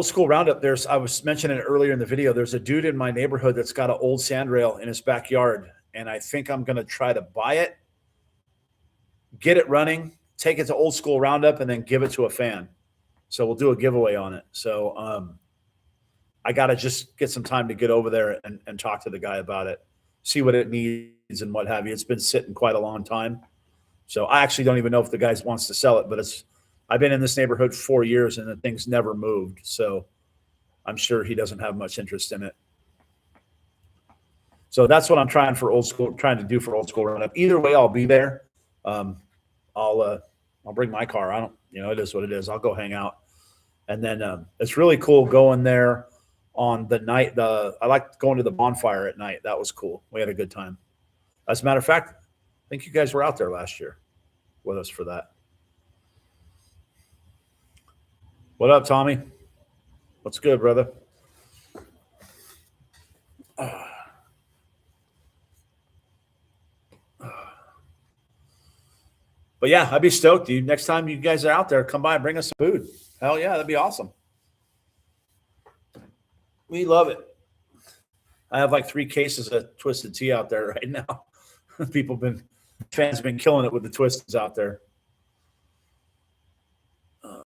School Roundup. I was mentioning it earlier in the video. There's a dude in my neighborhood that's got an old sandrail in his backyard, and I think I'm going to try to buy it, get it running, take it to Old School Roundup, and then give it to a fan. So we'll do a giveaway on it. So I got to just get some time to get over there and talk to the guy about it. see what it needs and what have you. It's been sitting quite a long time. So I actually don't even know if the guy wants to sell it, but I've been in this neighborhood 4 years and the thing's never moved. So I'm sure he doesn't have much interest in it. So that's what I'm trying to do for Old School Roundup. Either way, I'll be there. I'll bring my car. I don't, it is what it is. I'll go hang out. And then it's really cool going there on the night. I like going to the bonfire at night. That was cool. We had a good time. As a matter of fact, I think you guys were out there last year with us for that. What up, Tommy? What's good, brother? But yeah, I'd be stoked, dude. Next time you guys are out there, come by and bring us some food. Hell yeah, that'd be awesome. We love it. I have like 3 cases of Twisted Tea out there right now. Fans have been killing it with the Twisted out there. Let's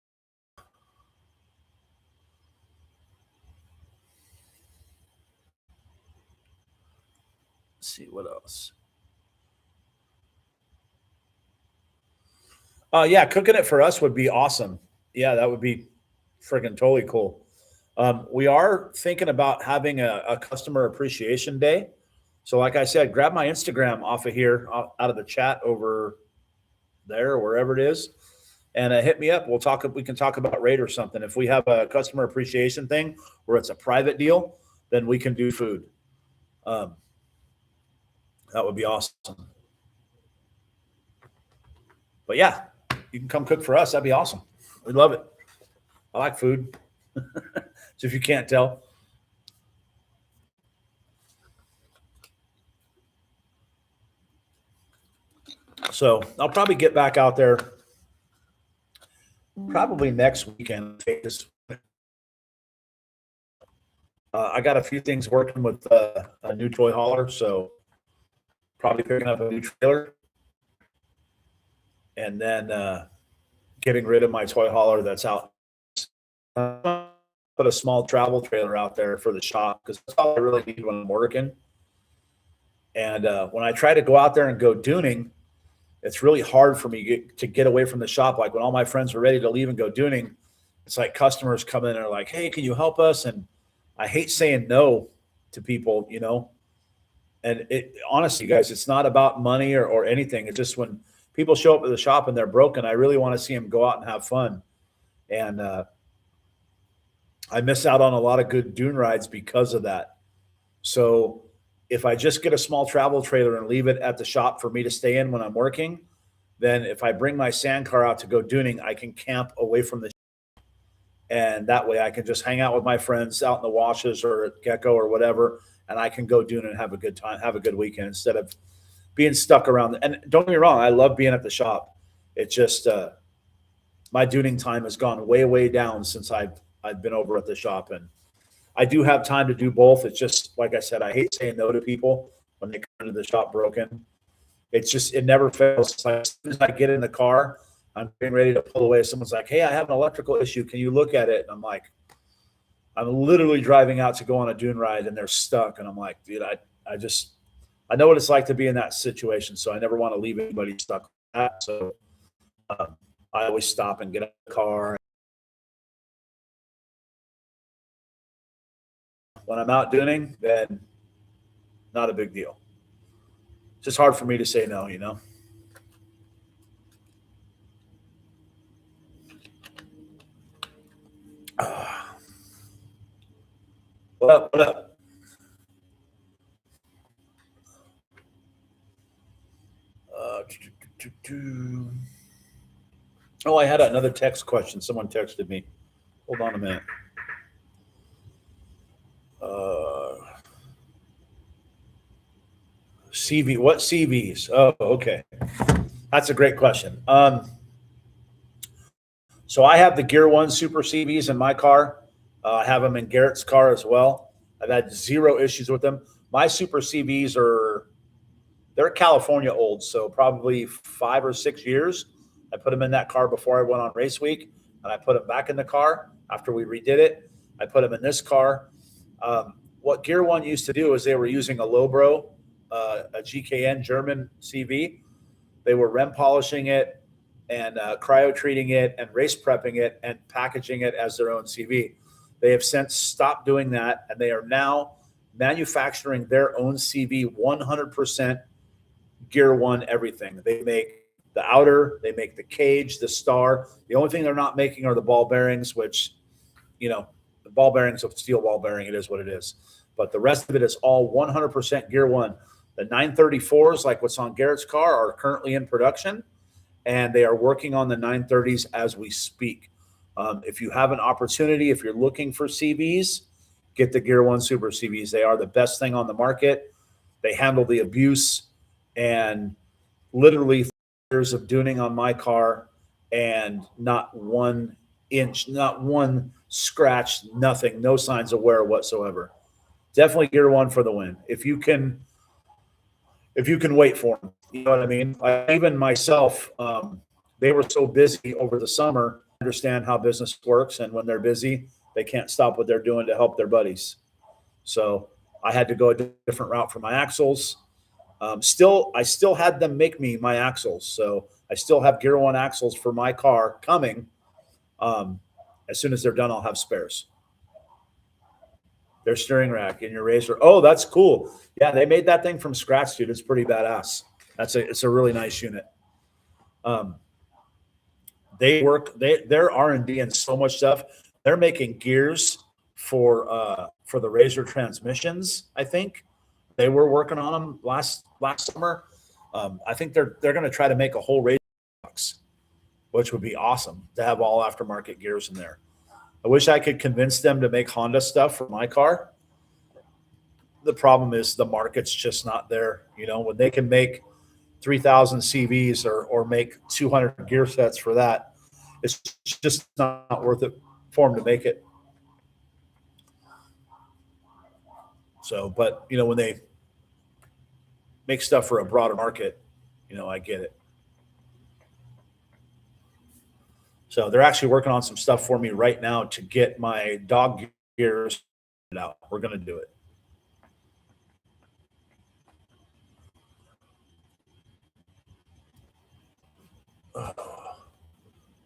see what else. Yeah, cooking it for us would be awesome. Yeah, that would be freaking totally cool. We are thinking about having a customer appreciation day. So like I said, grab my Instagram off of here, out of the chat over there, or wherever it is, and hit me up. We can talk about rate or something. If we have a customer appreciation thing where it's a private deal, then we can do food. That would be awesome. But yeah, you can come cook for us. That'd be awesome. We'd love it. I like food. So if you can't tell. So I'll probably get back out there probably next weekend. I got a few things working with a new toy hauler, so probably picking up a new trailer and then getting rid of my toy hauler that's out. Put a small travel trailer out there for the shop because that's all I really need when I'm working. And when I try to go out there and go dooning, it's really hard for me to get away from the shop. Like when all my friends were ready to leave and go dooning, it's like customers come in and are like, hey, can you help us? And I hate saying no to people, And honestly, guys, it's not about money or anything. It's just when people show up at the shop and they're broken, I really want to see them go out and have fun. And I miss out on a lot of good dune rides because of that. So if I just get a small travel trailer and leave it at the shop for me to stay in when I'm working, then if I bring my sand car out to go dooning, I can camp away from the shop. And that way I can just hang out with my friends out in the washes or at Gecko or whatever, and I can go dune and have a good time, have a good weekend instead of being stuck around. And don't get me wrong, I love being at the shop. It's just my dooning time has gone way, way down since I've been over at the shop, and I do have time to do both. It's just, like I said, I hate saying no to people when they come into the shop broken. It's just, it never fails. It's like, as soon as I get in the car, I'm getting ready to pull away. Someone's like, hey, I have an electrical issue. Can you look at it? And I'm like, I'm literally driving out to go on a dune ride and they're stuck. And I'm like, dude, I know what it's like to be in that situation. So I never want to leave anybody stuck like that. So I always stop and get out of the car. When I'm out dooning, then not a big deal. It's just hard for me to say no, What up? What up? Oh, I had another text question. Someone texted me. Hold on a minute. CV, what CVs? Oh, okay. That's a great question. So I have the Gear One Super CVs in my car. I have them in Garrett's car as well. I've had zero issues with them. My Super CVs they're California old, so probably 5 or 6 years. I put them in that car before I went on race week, and I put them back in the car after we redid it. I put them in this car. What Gear One used to do is they were using a Lowbro a GKN German CV. They were REM polishing it and cryo treating it and race prepping it and packaging it as their own CV. They have since stopped doing that, and they are now manufacturing their own CV 100% Gear One everything. They make the outer, they make the cage, the star. The only thing they're not making are the ball bearings, which, the ball bearings of steel ball bearing, it is what it is. But the rest of it is all 100% Gear One. The 934s, like what's on Garrett's car, are currently in production, and they are working on the 930s as we speak. If you have an opportunity, if you're looking for CVs, get the Gear One Super CVs. They are the best thing on the market. They handle the abuse, and literally years of tuning on my car, and not 1 inch, not one scratch, nothing, no signs of wear whatsoever. Definitely Gear One for the win. If you can wait for them, you know what I mean? Even myself, they were so busy over the summer. I understand how business works, and when they're busy, they can't stop what they're doing to help their buddies. So I had to go a different route for my axles. I still had them make me my axles, so I still have Gear One axles for my car coming. As soon as they're done, I'll have spares. Their steering rack in your RZR. Oh, that's cool. Yeah, they made that thing from scratch, dude. It's pretty badass. It's a really nice unit. Their R&D and so much stuff. They're making gears for the RZR transmissions. I think they were working on them last summer. I think they're going to try to make a whole RZR box, which would be awesome to have all aftermarket gears in there. I wish I could convince them to make Honda stuff for my car. The problem is the market's just not there. When they can make 3,000 CVs or make 200 gear sets for that, it's just not worth it for them to make it. So, but when they make stuff for a broader market, I get it. So they're actually working on some stuff for me right now to get my dog gears out. We're going to do it.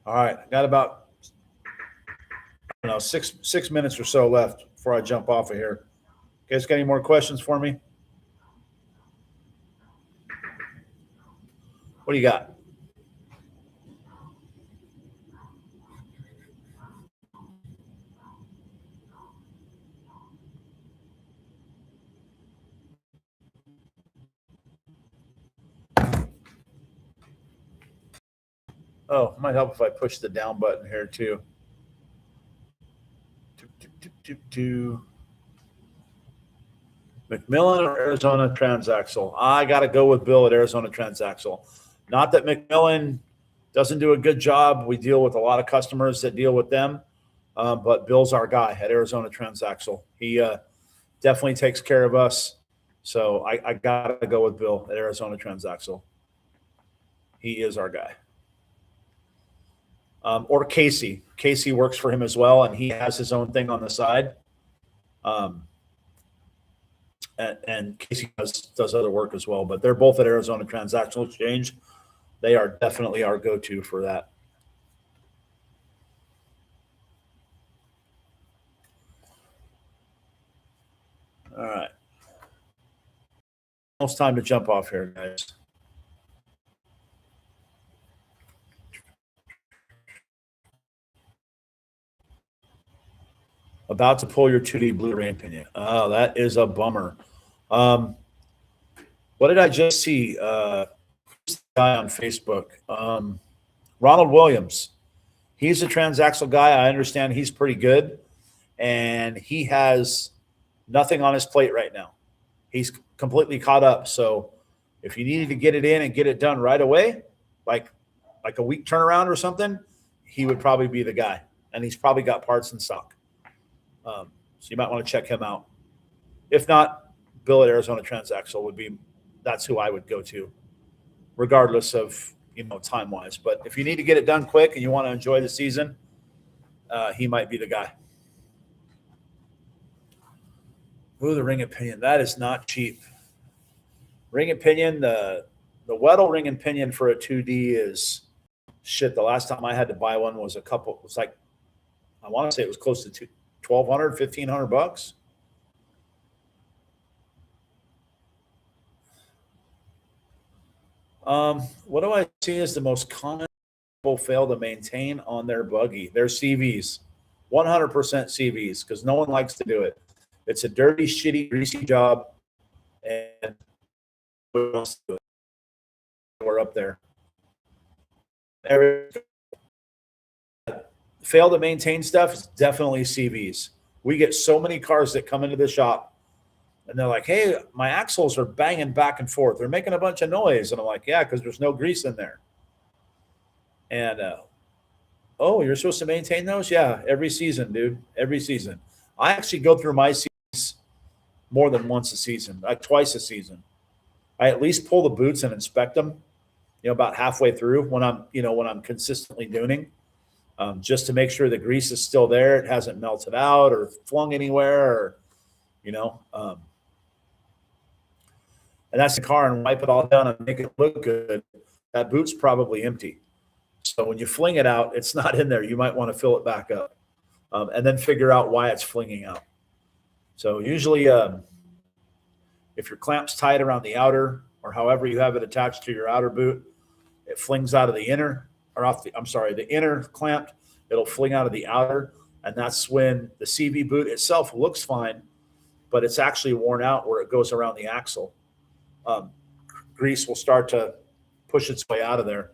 All right. I got about 6 minutes or so left before I jump off of here. You guys got any more questions for me? What do you got? Oh, it might help if I push the down button here too. McMillan or Arizona Transaxle? I got to go with Bill at Arizona Transaxle. Not that McMillan doesn't do a good job. We deal with a lot of customers that deal with them, but Bill's our guy at Arizona Transaxle. He definitely takes care of us. So I got to go with Bill at Arizona Transaxle. He is our guy. Or Casey. Casey works for him as well, and he has his own thing on the side. And Casey does other work as well, but they're both at Arizona Transactional Exchange. They are definitely our go-to for that. All right. Almost time to jump off here, guys. About to pull your 2D Blu-ray opinion. Oh, that is a bummer. What did I just see? This guy on Facebook, Ronald Williams. He's a transaxle guy. I understand he's pretty good, and he has nothing on his plate right now. He's completely caught up. So if you needed to get it in and get it done right away, like a week turnaround or something, he would probably be the guy. And he's probably got parts in stock. So you might want to check him out. If not, Bill at Arizona Transaxle that's who I would go to, regardless of, time-wise. But if you need to get it done quick and you want to enjoy the season, he might be the guy. Ooh, the ring opinion. That is not cheap. Ring and pinion, the Weddle ring and pinion for a 2D is shit. The last time I had to buy one was it was like, I want to say it was close to 1,200, 1,500 bucks. What do I see as the most common people fail to maintain on their buggy? Their CVs, 100% CVs, because no one likes to do it. It's a dirty, shitty, greasy job, and we're up there. Fail to maintain stuff is definitely CVs. We get so many cars that come into the shop and they're like, hey, my axles are banging back and forth. They're making a bunch of noise. And I'm like, yeah, because there's no grease in there. And, oh, you're supposed to maintain those? Yeah, every season, dude. Every season. I actually go through my seasons more than once a season, like twice a season. I at least pull the boots and inspect them, about halfway through when I'm consistently tuning, just to make sure the grease is still there. It hasn't melted out or flung anywhere, or, and that's the car, and wipe it all down and make it look good. That boot's probably empty. So when you fling it out, it's not in there. You might want to fill it back up, and then figure out why it's flinging out. So usually, if your clamp's tight around the outer, or however you have it attached to your outer boot, it flings out of the inner, or the inner clamp. It'll fling out of the outer, and that's when the CV boot itself looks fine, but it's actually worn out where it goes around the axle. Grease will start to push its way out of there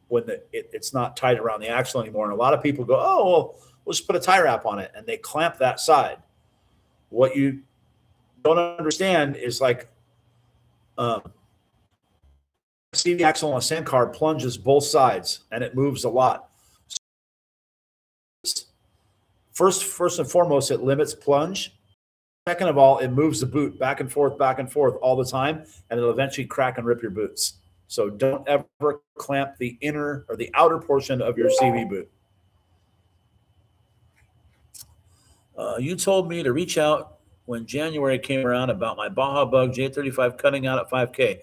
when it's not tight around the axle anymore. And a lot of people go, oh, well, we'll just put a tie wrap on it, and they clamp that side. What you don't understand is, like, CV axle on a sand car plunges both sides, and it moves a lot. First and foremost, it limits plunge. Second of all, it moves the boot back and forth all the time, and it'll eventually crack and rip your boots. So don't ever clamp the inner or the outer portion of your CV boot. You told me to reach out when January came around about my Baja Bug J35 cutting out at 5K.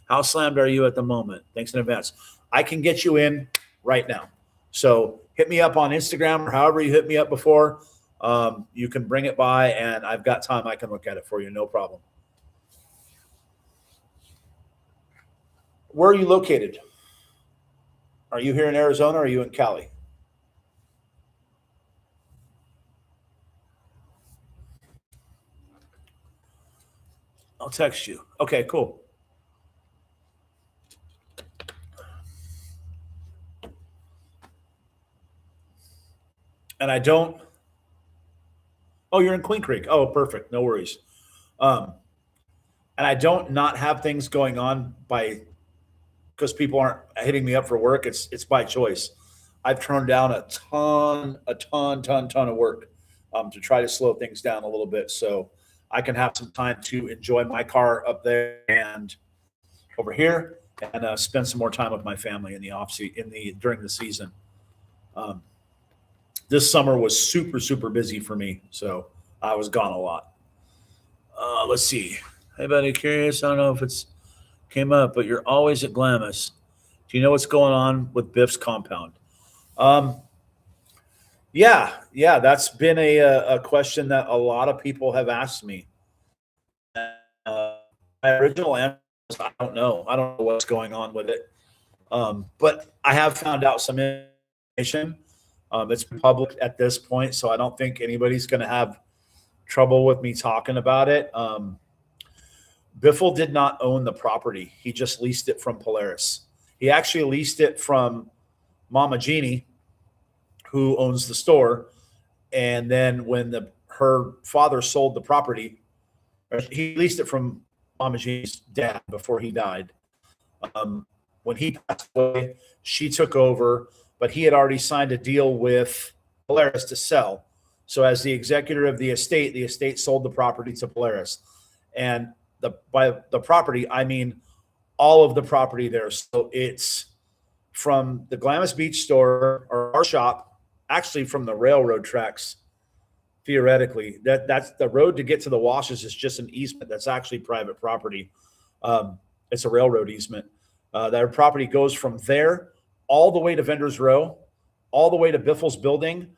How slammed are you at the moment? Thanks in advance. I can get you in right now. So hit me up on Instagram or however you hit me up before. You can bring it by, and I've got time. I can look at it for you. No problem. Where are you located? Are you here in Arizona or are you in Cali? I'll text you. Okay, cool. And I don't. Oh, you're in Queen Creek. Oh, perfect. No worries. And I don't not have things going on because people aren't hitting me up for work. It's by choice. I've turned down a ton of work to try to slow things down a little bit, so I can have some time to enjoy my car up there and over here, and spend some more time with my family in the during the season. This summer was super busy for me, so I was gone a lot. Let's see. Hey, buddy, curious. I don't know if it's came up, but you're always at Glamis. Do you know what's going on with Biff's compound? Yeah, that's been a question that a lot of people have asked me. My original answer was, I don't know. I don't know what's going on with it. But I have found out some information. It's public at this point, so I don't think anybody's going to have trouble with me talking about it. Biffle did not own the property. He just leased it from Polaris. He actually leased it from Mama Jeannie, who owns the store. And then when her father sold the property, he leased it from Mama Jeannie's dad before he died. When he passed away, she took over, but he had already signed a deal with Polaris to sell. So as the executor of the estate sold the property to Polaris. And by the property, I mean all of the property there. So it's from the Glamis Beach store or our shop, actually from the railroad tracks. Theoretically, that's the road to get to the washes is just an easement. That's actually private property. It's a railroad easement. Their property goes from there all the way to Vendors Row, all the way to Biffle's building,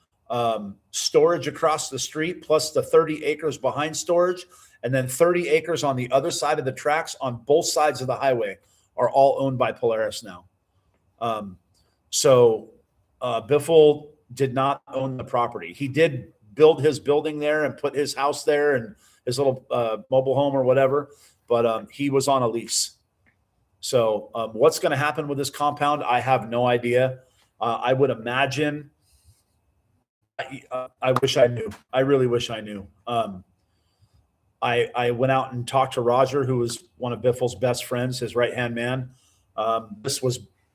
storage across the street, plus the 30 acres behind storage, and then 30 acres on the other side of the tracks on both sides of the highway are all owned by Polaris now. So Biffle did not own the property. He did build his building there and put his house there and his little mobile home or whatever, but he was on a lease. So what's going to happen with this compound, I have no idea. I would imagine, I wish I knew. I really wish I knew. I went out and talked to Roger, who was one of Biffle's best friends, his right-hand man.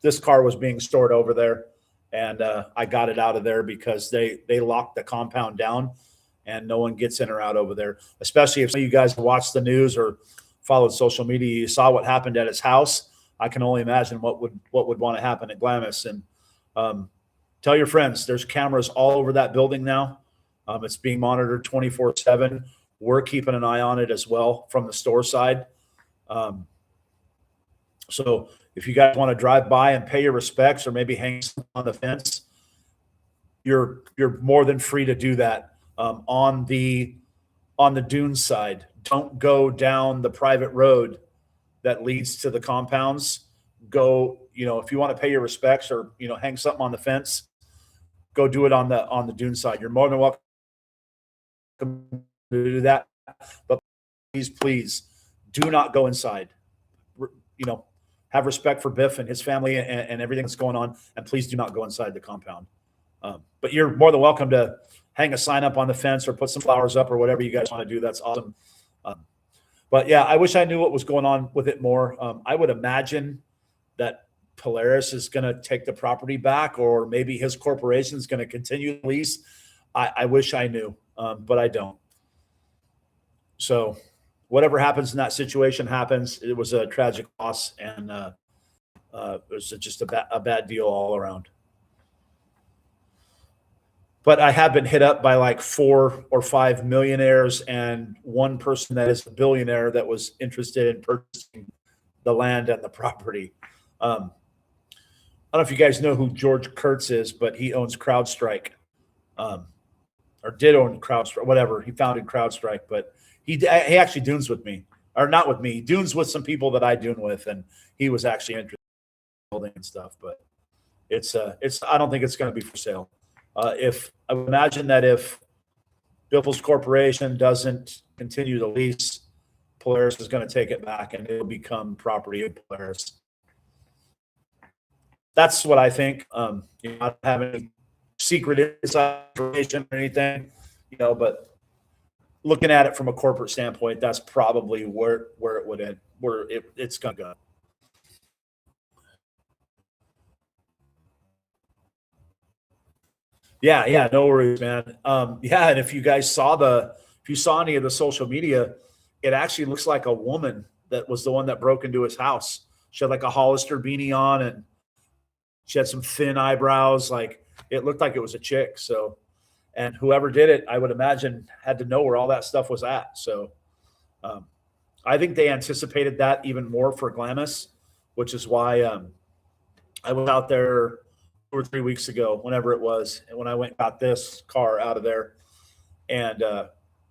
This car was being stored over there, and I got it out of there because they locked the compound down, and no one gets in or out over there. Especially if some of you guys watched the news or followed social media, you saw what happened at his house. I can only imagine what would want to happen at Glamis. And tell your friends, there's cameras all over that building now. It's being monitored 24/7. We're keeping an eye on it as well from the store side. So if you guys want to drive by and pay your respects or maybe hang on the fence, you're more than free to do that on the Dunes side. Don't go down the private road that leads to the compounds. Go, if you want to pay your respects or hang something on the fence, go do it on the Dune side. You're more than welcome to do that, but please do not go inside. Have respect for Biff and his family and everything that's going on, and please do not go inside the compound. But you're more than welcome to hang a sign up on the fence or put some flowers up or whatever you guys want to do. That's awesome. But yeah, I wish I knew what was going on with it more. I would imagine that Polaris is going to take the property back, or maybe his corporation is going to continue the lease. I wish I knew, but I don't. So whatever happens in that situation happens. It was a tragic loss, and it was just a bad deal all around. But I have been hit up by like 4 or 5 millionaires and one person that is a billionaire that was interested in purchasing the land and the property. I don't know if you guys know who George Kurtz is, but he owns CrowdStrike, or did own CrowdStrike, whatever. He founded CrowdStrike, but he actually dunes with me, or not with me. He dunes with some people that I dune with, and he was actually interested in building and stuff. But it's I don't think it's going to be for sale. If I would imagine that if Biffle's Corporation doesn't continue the lease, Polaris is going to take it back and it will become property of Polaris. That's what I think. I don't have any secret inside information or anything, but looking at it from a corporate standpoint, that's probably where it would end, where it's going to go. Yeah, no worries, man. Yeah, and if you guys saw any of the social media, it actually looks like a woman that was the one that broke into his house. She had like a Hollister beanie on, and she had some thin eyebrows. Like, it looked like it was a chick. So, and whoever did it, I would imagine, had to know where all that stuff was at. So, I think they anticipated that even more for Glamis, which is why I was out there 2 or 3 weeks ago, whenever it was, and when I went and got this car out of there, and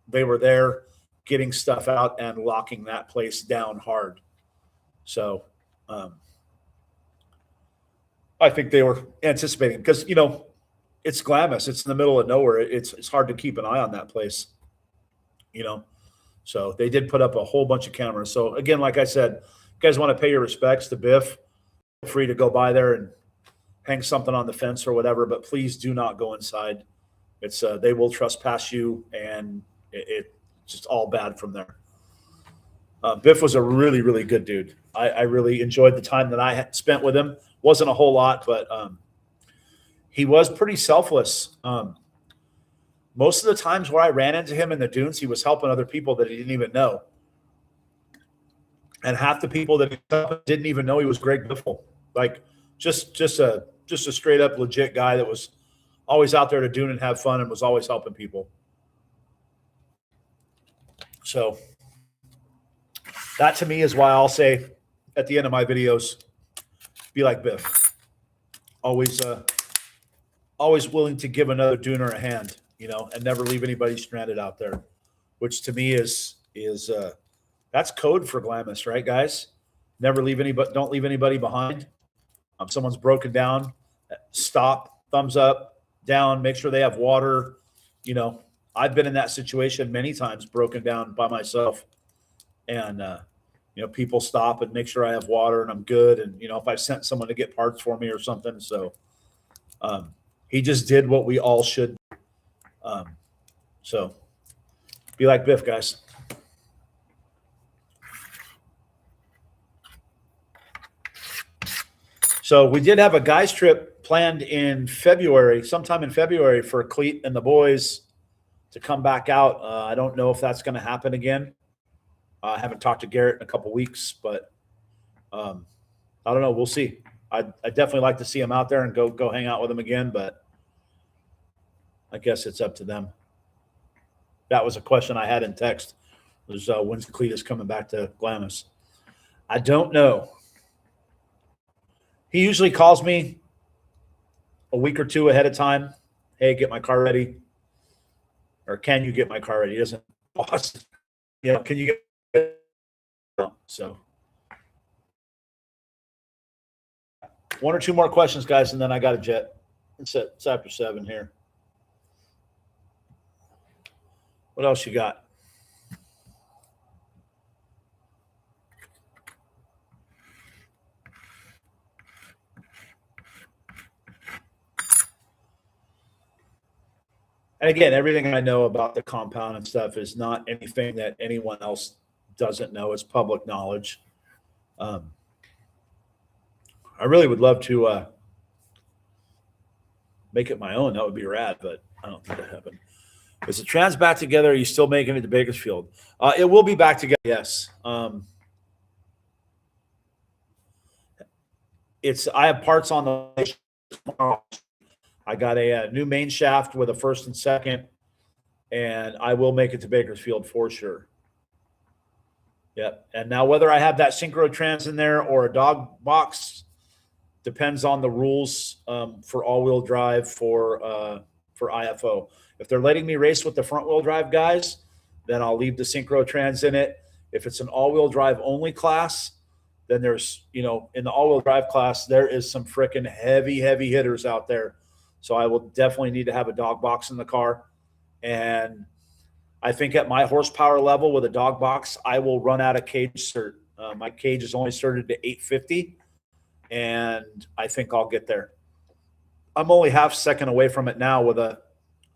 they were there getting stuff out and locking that place down hard. So I think they were anticipating, because it's Glamis, it's in the middle of nowhere. It's hard to keep an eye on that place, So they did put up a whole bunch of cameras. So again, like I said, if you guys want to pay your respects to Biff, feel free to go by there and hang something on the fence or whatever, but please do not go inside. It's they will trespass you, and it's just all bad from there. Biff was a really, really good dude. I really enjoyed the time that I had spent with him. Wasn't a whole lot, but he was pretty selfless. Most of the times where I ran into him in the dunes, he was helping other people that he didn't even know. And half the people that he didn't even know he was Greg Biffle. Like, just a straight up legit guy that was always out there to dune and have fun and was always helping people. So That to me is why I'll say at the end of my videos, be like Biff. Always willing to give another Dooner a hand, and never leave anybody stranded out there, which to me is that's code for Glamis, right, guys? Never leave anybody, don't leave anybody behind. Someone's broken down, stop, thumbs up, down, make sure they have water. I've been in that situation many times, broken down by myself, and people stop and make sure I have water and I'm good. And if I sent someone to get parts for me or something, so he just did what we all should. So be like Biff, guys. So we did have a guys trip planned in February, sometime in February, for Cleet and the boys to come back out. I don't know if that's going to happen again. I haven't talked to Garrett in a couple weeks, but I don't know. We'll see. I definitely like to see him out there and go hang out with him again, but I guess it's up to them. That was a question I had in text. Was when's Cletus coming back to Glamis? I don't know. He usually calls me a week or two ahead of time. Hey, get my car ready. Or can you get my car ready? He doesn't. Can you get? So, one or two more questions, guys, and then I got a jet. It's after 7 here. What else you got? And again, everything I know about the compound and stuff is not anything that anyone else doesn't know. It's public knowledge. I really would love to make it my own. That would be rad, but I don't think that happened. Is the trans back together? Are you still making it to Bakersfield? It will be back together, yes. I have parts on the tomorrow. I got a new main shaft with a first and second, and I will make it to Bakersfield for sure. Yep. And now whether I have that synchro trans in there or a dog box depends on the rules for all-wheel drive for IFO. If they're letting me race with the front-wheel drive guys, then I'll leave the synchro trans in it. If it's an all-wheel drive only class, then there's, in the all-wheel drive class, there is some freaking heavy hitters out there. So I will definitely need to have a dog box in the car. And I think at my horsepower level with a dog box, I will run out of cage cert. My cage is only certed to 850, and I think I'll get there. I'm only half second away from it now with a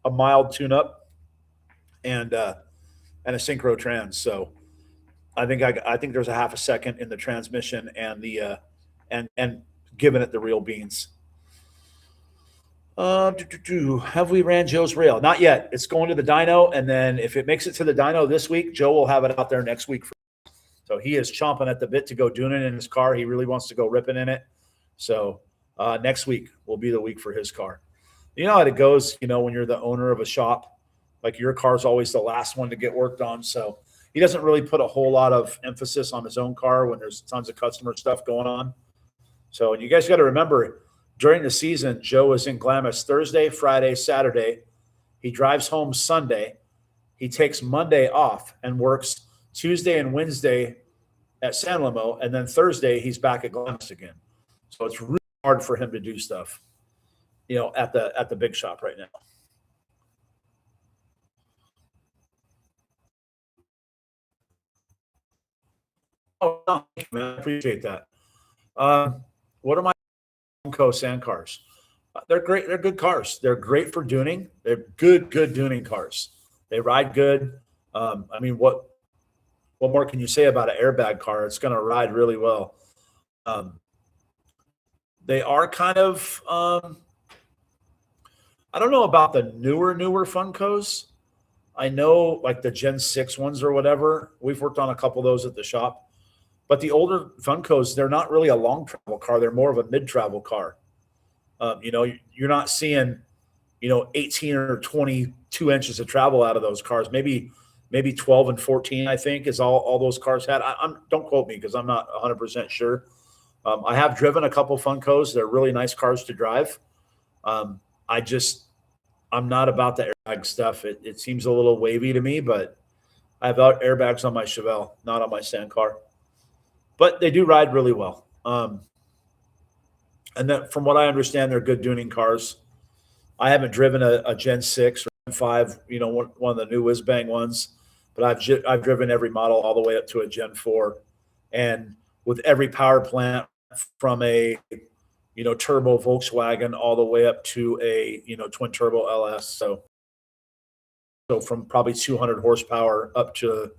mild tune-up and a synchro trans. So I think there's a half a second in the transmission and the and giving it the real beans. Have we ran Joe's rail? Not yet. It's going to the dyno, and then if it makes it to the dyno this week, Joe will have it out there next week. So he is chomping at the bit to go doing it in his car. He really wants to go ripping in it. So next week will be the week for his car. You know how it goes, when you're the owner of a shop, like your car's always the last one to get worked on. So he doesn't really put a whole lot of emphasis on his own car when there's tons of customer stuff going on. So you guys got to remember, during the season, Joe is in Glamis Thursday, Friday, Saturday. He drives home Sunday. He takes Monday off and works Tuesday and Wednesday at San Limo, and then Thursday he's back at Glamis again. So it's really hard for him to do stuff, at the big shop right now. Oh, thank you, man. I appreciate that. What are my Funko sand cars? They're great. They're good cars. They're great for tuning. They're good tuning cars. They ride good. What more can you say about an airbag car? It's going to ride really well. They are kind of, I don't know about the newer Funkos. I know like the Gen 6 ones or whatever. We've worked on a couple of those at the shop. But the older Funkos, they're not really a long travel car. They're more of a mid-travel car. You're not seeing, 18 or 22 inches of travel out of those cars. Maybe maybe 12 and 14, I think, is all those cars had. Don't quote me because I'm not 100% sure. I have driven a couple Funkos. They're really nice cars to drive. I'm not about the airbag stuff. It seems a little wavy to me, but I have airbags on my Chevelle, not on my sand car. But they do ride really well. And then from what I understand, they're good tuning cars. I haven't driven a Gen 6 or Gen 5, one of the new whiz-bang ones, but I've driven every model all the way up to a Gen 4. And with every power plant from a turbo Volkswagen all the way up to a twin turbo LS. So from probably 200 horsepower up to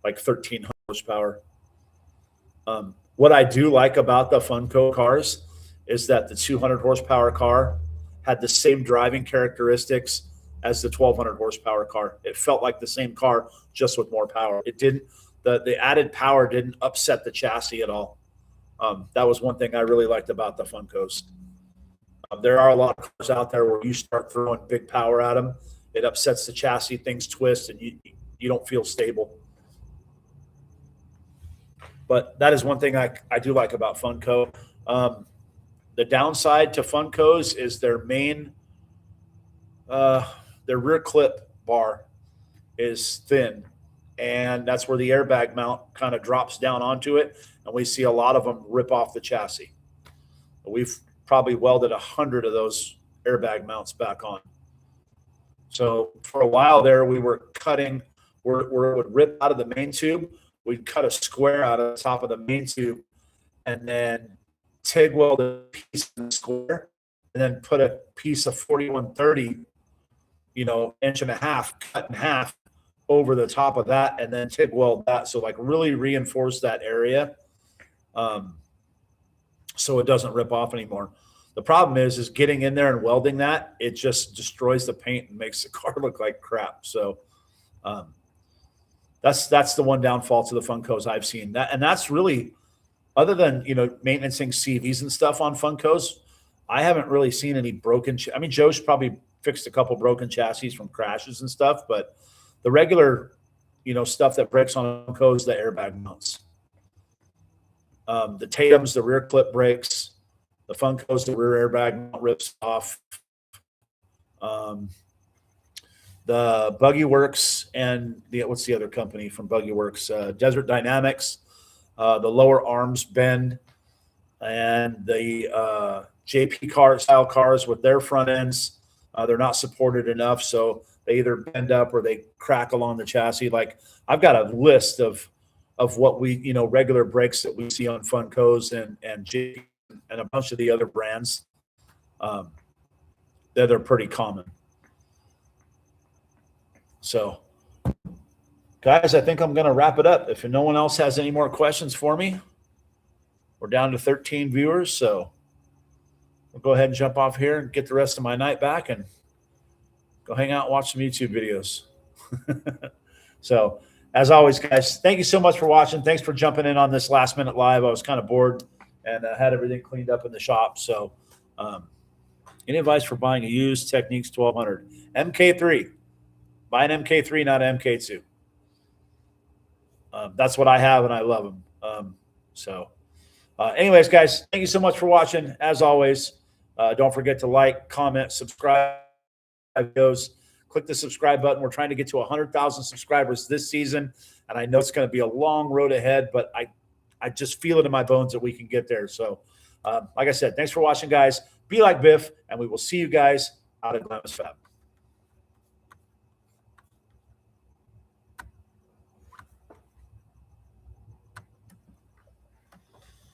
like 1,300 horsepower. What I do like about the Funko cars is that the 200 horsepower car had the same driving characteristics as the 1,200 horsepower car. It felt like the same car, just with more power. It didn't. The added power didn't upset the chassis at all. That was one thing I really liked about the Funkos. There are a lot of cars out there where you start throwing big power at them, it upsets the chassis, things twist, and you don't feel stable. But that is one thing I do like about Funko. The downside to Funkos is their rear clip bar is thin, and that's where the airbag mount kind of drops down onto it, and we see a lot of them rip off the chassis. We've probably welded 100 of those airbag mounts back on. So for a while there, we were cutting where it would rip out of the main tube. We'd cut a square out of the top of the main tube and then TIG weld a piece in the square and then put a piece of 4130, inch and a half, cut in half over the top of that, and then TIG weld that. So like really reinforce that area so it doesn't rip off anymore. The problem is getting in there and welding that, it just destroys the paint and makes the car look like crap. So that's the one downfall to the Funkos I've seen. That's really, other than maintaining CVs and stuff on Funkos, I haven't really seen any broken. I mean, Joe's probably fixed a couple broken chassis from crashes and stuff, but the regular stuff that breaks on Funkos, the airbag mounts, the Tatums, the rear clip breaks, the Funkos, the rear airbag mount rips off. The Buggy Works and what's the other company from Buggy Works? Desert Dynamics. The lower arms bend, and the JP car style cars with their front ends, they're not supported enough, so they either bend up or they crack along the chassis. Like I've got a list of what we regular brakes that we see on Funkos and JP and a bunch of the other brands that are pretty common. So, guys, I think I'm going to wrap it up. If no one else has any more questions for me, we're down to 13 viewers. So we'll go ahead and jump off here and get the rest of my night back and go hang out and watch some YouTube videos. So, as always, guys, thank you so much for watching. Thanks for jumping in on this last minute live. I was kind of bored and had everything cleaned up in the shop. So any advice for buying a used Techniques 1200? MK3. Buy an MK3, not an MK2. That's what I have, and I love them. Anyways, guys, thank you so much for watching. As always, don't forget to like, comment, subscribe videos. Click the subscribe button. We're trying to get to 100,000 subscribers this season, and I know it's going to be a long road ahead, but I just feel it in my bones that we can get there. So, like I said, thanks for watching, guys. Be like Biff, and we will see you guys out at Glamis Fab.